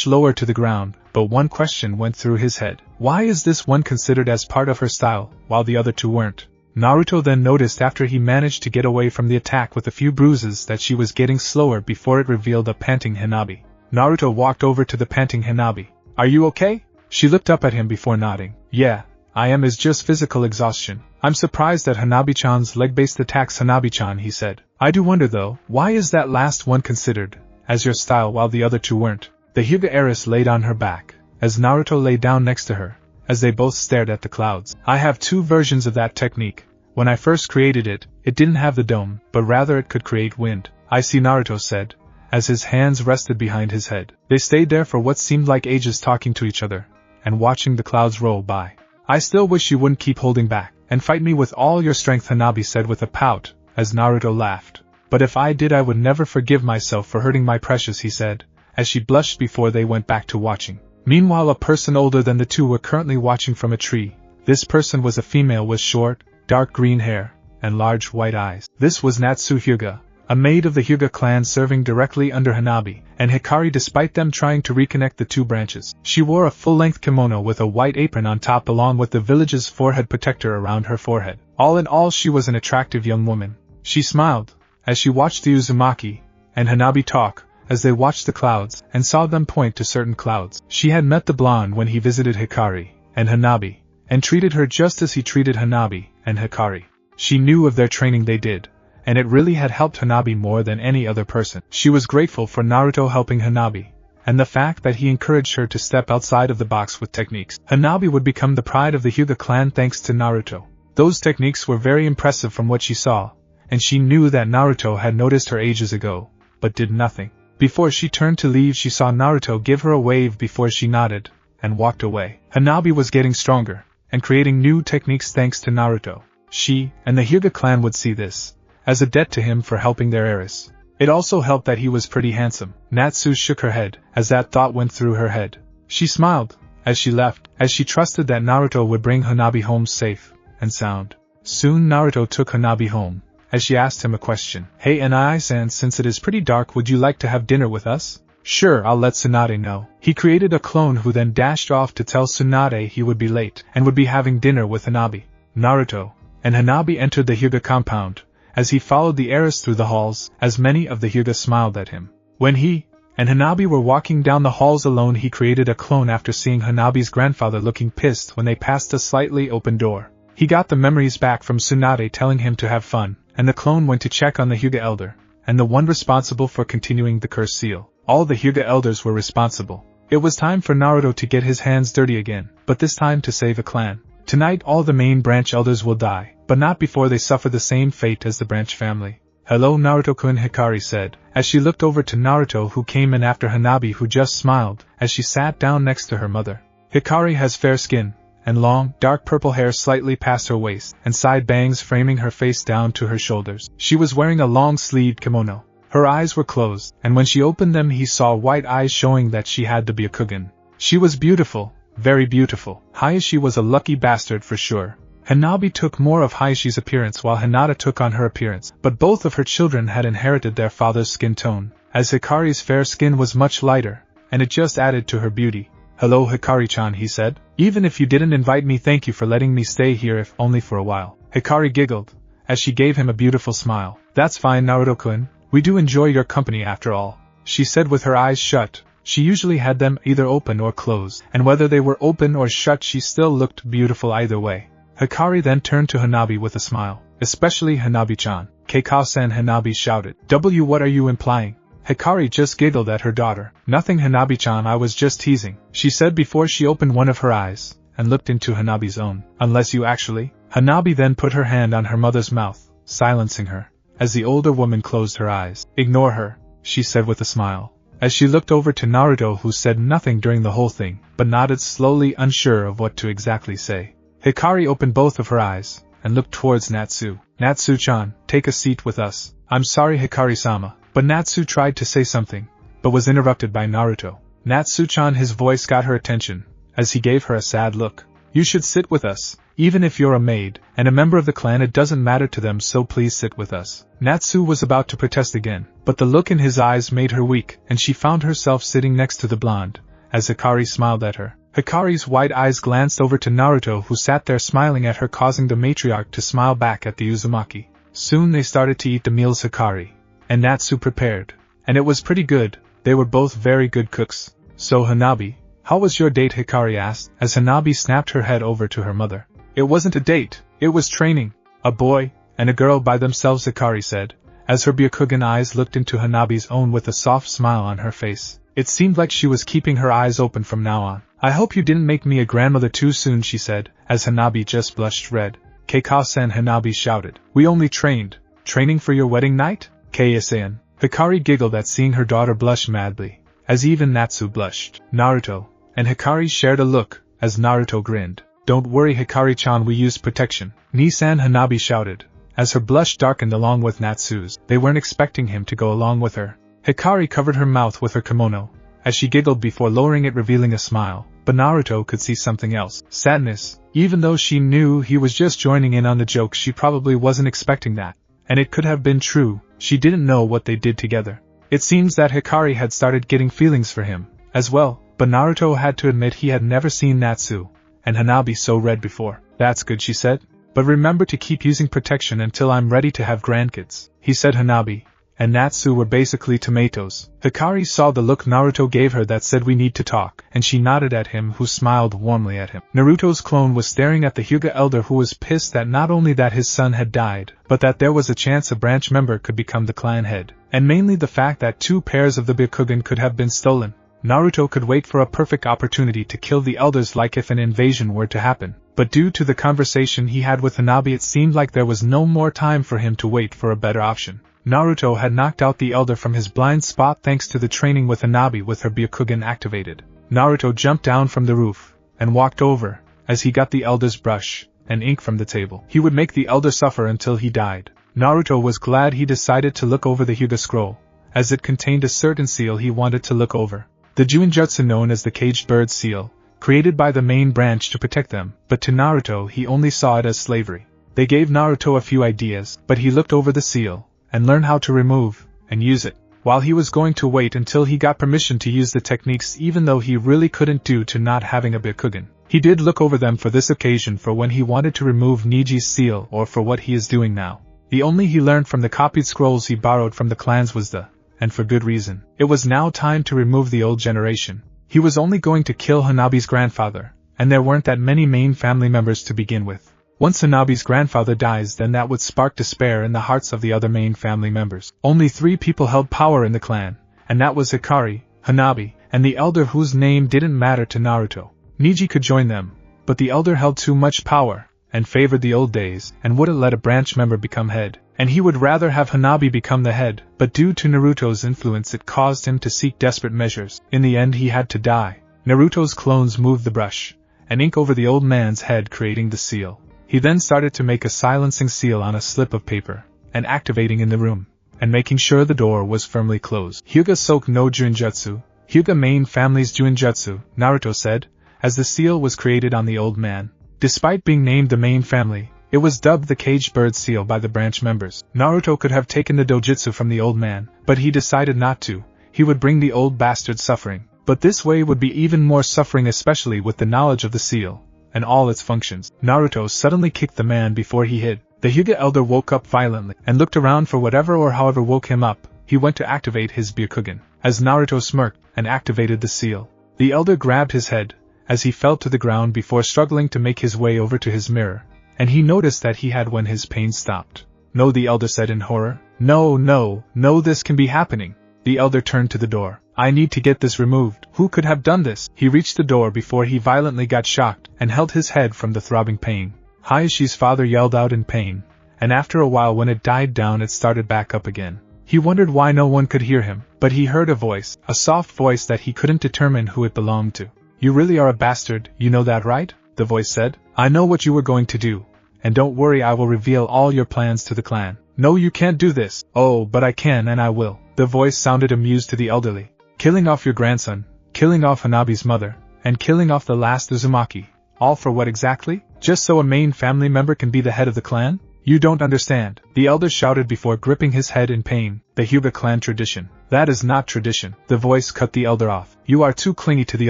lower to the ground, but one question went through his head. Why is this one considered as part of her style, while the other two weren't? Naruto then noticed after he managed to get away from the attack with a few bruises that she was getting slower before it revealed a panting Hanabi. Naruto walked over to the panting Hanabi. Are you okay? She looked up at him before nodding. Yeah, I am. Is just physical exhaustion. I'm surprised at Hanabi-chan's leg-based attacks. Hanabi-chan, he said. I do wonder though, why is that last one considered as your style while the other two weren't? The Hyuga heiress laid on her back, as Naruto lay down next to her, as they both stared at the clouds. I have two versions of that technique. When I first created it, it didn't have the dome, but rather it could create wind. I see, Naruto said, as his hands rested behind his head. They stayed there for what seemed like ages, talking to each other, and watching the clouds roll by. I still wish you wouldn't keep holding back, and fight me with all your strength, Hanabi said with a pout, as Naruto laughed. But if I did, I would never forgive myself for hurting my precious, he said, as she blushed before they went back to watching. Meanwhile, a person older than the two were currently watching from a tree. This person was a female with short, dark green hair, and large white eyes. This was Natsu Hyuga, a maid of the Hyuga clan serving directly under Hanabi and Hikari despite them trying to reconnect the two branches. She wore a full-length kimono with a white apron on top along with the village's forehead protector around her forehead. All in all, she was an attractive young woman. She smiled as she watched the Uzumaki and Hanabi talk, as they watched the clouds and saw them point to certain clouds. She had met the blonde when he visited Hikari and Hanabi, and treated her just as he treated Hanabi and Hikari. She knew of their training they did, and it really had helped Hanabi more than any other person. She was grateful for Naruto helping Hanabi, and the fact that he encouraged her to step outside of the box with techniques. Hanabi would become the pride of the Hyuga clan thanks to Naruto. Those techniques were very impressive from what she saw, and she knew that Naruto had noticed her ages ago, but did nothing. Before she turned to leave, she saw Naruto give her a wave before she nodded and walked away. Hanabi was getting stronger and creating new techniques thanks to Naruto. She and the Hyuga clan would see this as a debt to him for helping their heiress. It also helped that he was pretty handsome. Natsu shook her head as that thought went through her head. She smiled as she left, as she trusted that Naruto would bring Hanabi home safe and sound. Soon Naruto took Hanabi home, as she asked him a question. Hey Nai-san, since it is pretty dark, would you like to have dinner with us? Sure, I'll let Tsunade know. He created a clone who then dashed off to tell Tsunade he would be late and would be having dinner with Hanabi. Naruto and Hanabi entered the Hyuga compound, as he followed the heiress through the halls, as many of the Hyuga smiled at him. When he and Hanabi were walking down the halls alone, he created a clone after seeing Hanabi's grandfather looking pissed when they passed a slightly open door. He got the memories back from Tsunade telling him to have fun, and the clone went to check on the Hyuga elder, and the one responsible for continuing the curse seal. All the Hyuga elders were responsible. It was time for Naruto to get his hands dirty again, but this time to save a clan. Tonight all the main branch elders will die, but not before they suffer the same fate as the branch family. Hello Naruto-kun, Hikari said, as she looked over to Naruto who came in after Hanabi, who just smiled as she sat down next to her mother. Hikari has fair skin, and long, dark purple hair slightly past her waist, and side bangs framing her face down to her shoulders. She was wearing a long-sleeved kimono. Her eyes were closed, and when she opened them he saw white eyes showing that she had to be a Kugan. She was beautiful, very beautiful. Hayashi was a lucky bastard for sure. Hanabi took more of Hayashi's appearance while Hinata took on her appearance, but both of her children had inherited their father's skin tone, as Hikari's fair skin was much lighter, and it just added to her beauty. Hello Hikari-chan, he said. Even if you didn't invite me, thank you for letting me stay here if only for a while. Hikari giggled, as she gave him a beautiful smile. That's fine Naruto-kun, we do enjoy your company after all, she said with her eyes shut. She usually had them either open or closed, and whether they were open or shut she still looked beautiful either way. Hikari then turned to Hanabi with a smile. Especially Hanabi-chan. Keikao-san, Hanabi shouted. What are you implying? Hikari just giggled at her daughter. Nothing Hanabi-chan, I was just teasing, she said before she opened one of her eyes, and looked into Hanabi's own. Unless you actually? Hanabi then put her hand on her mother's mouth, silencing her, as the older woman closed her eyes. Ignore her, she said with a smile, as she looked over to Naruto, who said nothing during the whole thing, but nodded slowly, unsure of what to exactly say. Hikari opened both of her eyes, and looked towards Natsu. "Natsu-chan, take a seat with us." "I'm sorry, Hikari-sama," but Natsu tried to say something, but was interrupted by Naruto. "Natsu-chan," his voice got her attention, as he gave her a sad look. "You should sit with us, even if you're a maid, and a member of the clan. It doesn't matter to them, so please sit with us." Natsu was about to protest again, but the look in his eyes made her weak, and she found herself sitting next to the blonde, as Hikari smiled at her. Hikari's wide eyes glanced over to Naruto, who sat there smiling at her, causing the matriarch to smile back at the Uzumaki. Soon they started to eat the meals Hikari and Natsu prepared, and it was pretty good. They were both very good cooks. "So Hanabi, how was your date?" Hikari asked, as Hanabi snapped her head over to her mother. "It wasn't a date, it was training. A boy and a girl by themselves," Hikari said, as her Byakugan eyes looked into Hanabi's own with a soft smile on her face. It seemed like she was keeping her eyes open from now on. "I hope you didn't make me a grandmother too soon," she said, as Hanabi just blushed red. "Keikasen," Hanabi shouted. "We only trained. Training for your wedding night? Keikasen." Hikari giggled at seeing her daughter blush madly, as even Natsu blushed. Naruto and Hikari shared a look, as Naruto grinned. "Don't worry, Hikari-chan, we used protection." "Nisan," Hanabi shouted, as her blush darkened along with Natsu's. They weren't expecting him to go along with her. Hikari covered her mouth with her kimono, as she giggled before lowering it, revealing a smile, but Naruto could see something else. Sadness. Even though she knew he was just joining in on the joke, she probably wasn't expecting that. And it could have been true, she didn't know what they did together. It seems that Hikari had started getting feelings for him, as well, but Naruto had to admit he had never seen Natsu and Hanabi so red before. "That's good," she said. "But remember to keep using protection until I'm ready to have grandkids," he said. Hanabi and Natsu were basically tomatoes. Hikari saw the look Naruto gave her that said we need to talk, and she nodded at him, who smiled warmly at him. Naruto's clone was staring at the Hyuga elder, who was pissed that not only that his son had died, but that there was a chance a branch member could become the clan head, and mainly the fact that 2 pairs of the Byakugan could have been stolen. Naruto could wait for a perfect opportunity to kill the elders, like if an invasion were to happen, but due to the conversation he had with Hanabi, it seemed like there was no more time for him to wait for a better option. Naruto had knocked out the elder from his blind spot thanks to the training with Hanabi with her Byakugan activated. Naruto jumped down from the roof and walked over, as he got the elder's brush and ink from the table. He would make the elder suffer until he died. Naruto was glad he decided to look over the Hyuga scroll, as it contained a certain seal he wanted to look over. The Juinjutsu known as the caged bird seal, created by the main branch to protect them, but to Naruto he only saw it as slavery. They gave Naruto a few ideas, but he looked over the seal and learn how to remove and use it. While he was going to wait until he got permission to use the techniques, even though he really couldn't due to not having a Byakugan. He did look over them for this occasion, for when he wanted to remove Niji's seal or for what he is doing now. The only he learned from the copied scrolls he borrowed from the clans was and for good reason. It was now time to remove the old generation. He was only going to kill Hanabi's grandfather, and there weren't that many main family members to begin with. Once Hanabi's grandfather dies, then that would spark despair in the hearts of the other main family members. Only 3 people held power in the clan, and that was Hikari, Hanabi, and the elder whose name didn't matter to Naruto. Niji could join them, but the elder held too much power, and favored the old days, and wouldn't let a branch member become head. And he would rather have Hanabi become the head, but due to Naruto's influence it caused him to seek desperate measures. In the end he had to die. Naruto's clones moved the brush and ink over the old man's head, creating the seal. He then started to make a silencing seal on a slip of paper, and activating in the room, and making sure the door was firmly closed. "Hyuga Soke no Juinjutsu, Hyuga main family's Juinjutsu," Naruto said, as the seal was created on the old man. Despite being named the main family, it was dubbed the caged bird seal by the branch members. Naruto could have taken the dojutsu from the old man, but he decided not to. He would bring the old bastard suffering, but this way would be even more suffering, especially with the knowledge of the seal and all its functions. Naruto suddenly kicked the man before he hid. The Hyuga elder woke up violently and looked around for whatever or however woke him up. He went to activate his Byakugan, as Naruto smirked and activated the seal. The elder grabbed his head as he fell to the ground before struggling to make his way over to his mirror, and he noticed that he had when his pain stopped. "No," the elder said in horror. No, this can be happening." The elder turned to the door. "I need to get this removed." Who could have done this? He reached the door before he violently got shocked and held his head from the throbbing pain. Hayashi's father yelled out in pain, and after a while when it died down it started back up again. He wondered why no one could hear him, but he heard a voice, a soft voice that he couldn't determine who it belonged to. "You really are a bastard, you know that, right?" the voice said. "I know what you were going to do, and don't worry, I will reveal all your plans to the clan. No, you can't do this. Oh, but I can and I will. The voice sounded amused to the elderly. Killing off your grandson, killing off Hanabi's mother, and killing off the last Uzumaki. All for what exactly? Just so a main family member can be the head of the clan? You don't understand, the elder shouted before gripping his head in pain. The Hyuga clan tradition. That is not tradition. The voice cut the elder off. You are too clingy to the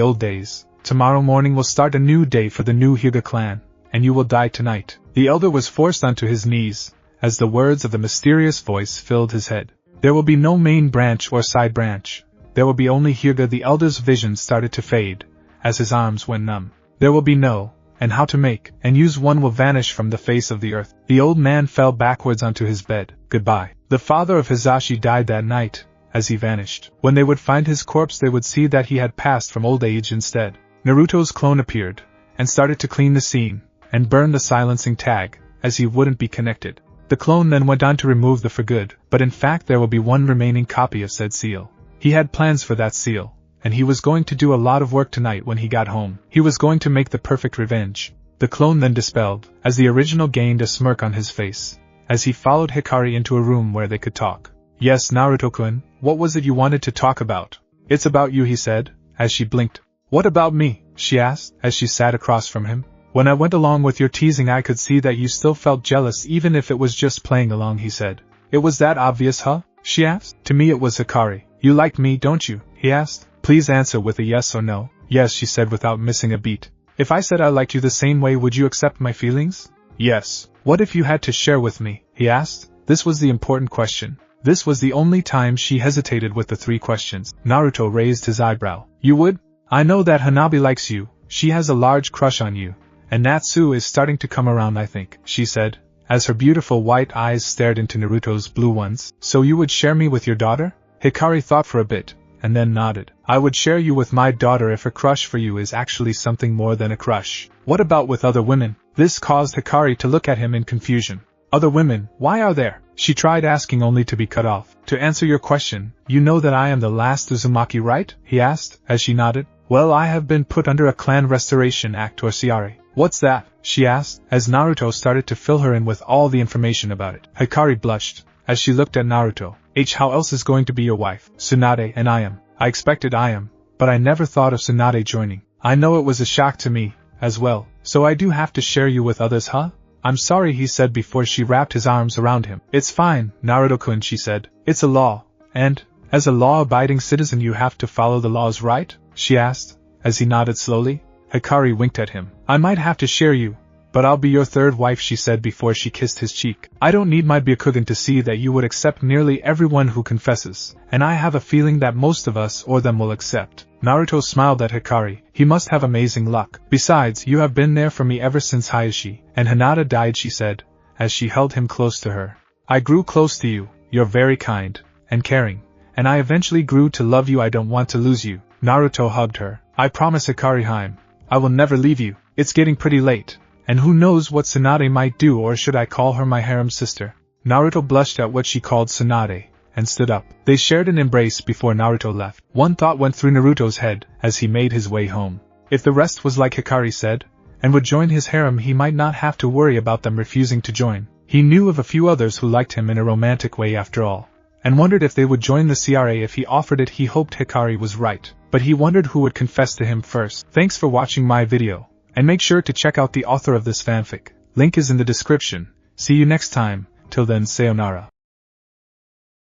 old days. Tomorrow morning will start a new day for the new Hyuga clan, and you will die tonight. The elder was forced onto his knees, as the words of the mysterious voice filled his head. There will be no main branch or side branch. There will be only Hyuga. The elder's vision started to fade, as his arms went numb. There will be no, and how to make, and use one will vanish from the face of the earth. The old man fell backwards onto his bed. Goodbye. The father of Hizashi died that night, as he vanished. When they would find his corpse they would see that he had passed from old age instead. Naruto's clone appeared, and started to clean the scene, and burn the silencing tag, as he wouldn't be connected. The clone then went on to remove the for good, but in fact there will be one remaining copy of said seal. He had plans for that seal, and he was going to do a lot of work tonight when he got home. He was going to make the perfect revenge. The clone then dispelled, as the original gained a smirk on his face, as he followed Hikari into a room where they could talk. Yes, Naruto-kun, what was it you wanted to talk about? It's about you, he said, as she blinked. What about me? She asked, as she sat across from him. When I went along with your teasing I could see that you still felt jealous even if it was just playing along, he said. It was that obvious, huh? She asked. To me it was Hikari. You like me, don't you? He asked. Please answer with a yes or no. Yes, she said without missing a beat. If I said I liked you the same way, would you accept my feelings? Yes. What if you had to share with me? He asked. This was the important question. This was the only time she hesitated with the three questions. Naruto raised his eyebrow. You would? I know that Hanabi likes you. She has a large crush on you. And Natsu is starting to come around, I think, she said, as her beautiful white eyes stared into Naruto's blue ones. So you would share me with your daughter? Hikari thought for a bit, and then nodded. I would share you with my daughter if her crush for you is actually something more than a crush. What about with other women? This caused Hikari to look at him in confusion. Other women, why are there? She tried asking only to be cut off. To answer your question, you know that I am the last Uzumaki, right? He asked, as she nodded. Well, I have been put under a clan restoration act or CRA. What's that? She asked, as Naruto started to fill her in with all the information about it. Hikari blushed, as she looked at Naruto. How else is going to be your wife? Tsunade and I am. I expected I am, but I never thought of Tsunade joining. I know it was a shock to me, as well, so I do have to share you with others, huh? I'm sorry, he said before she wrapped his arms around him. It's fine, Naruto-kun, she said. It's a law, and, as a law-abiding citizen you have to follow the laws, right? She asked, as he nodded slowly. Hikari winked at him. I might have to share you, but I'll be your third wife, she said before she kissed his cheek. I don't need my Byakugan to see that you would accept nearly everyone who confesses, and I have a feeling that most of us or them will accept. Naruto smiled at Hikari. He must have amazing luck. Besides, you have been there for me ever since Hayashi and Hinata died, she said, as she held him close to her. I grew close to you. You're very kind and caring, and I eventually grew to love you. I don't want to lose you. Naruto hugged her. I promise, Hikari-hime, I will never leave you. It's getting pretty late, and who knows what Tsunade might do, or should I call her my harem sister? Naruto blushed at what she called Tsunade, and stood up. They shared an embrace before Naruto left. One thought went through Naruto's head as he made his way home. If the rest was like Hikari said, and would join his harem, he might not have to worry about them refusing to join. He knew of a few others who liked him in a romantic way after all, and wondered if they would join the CRA if he offered it. He hoped Hikari was right, but he wondered who would confess to him first. Thanks for watching my video, and make sure to check out the author of this fanfic. Link is in the description. See you next time. Till then, sayonara.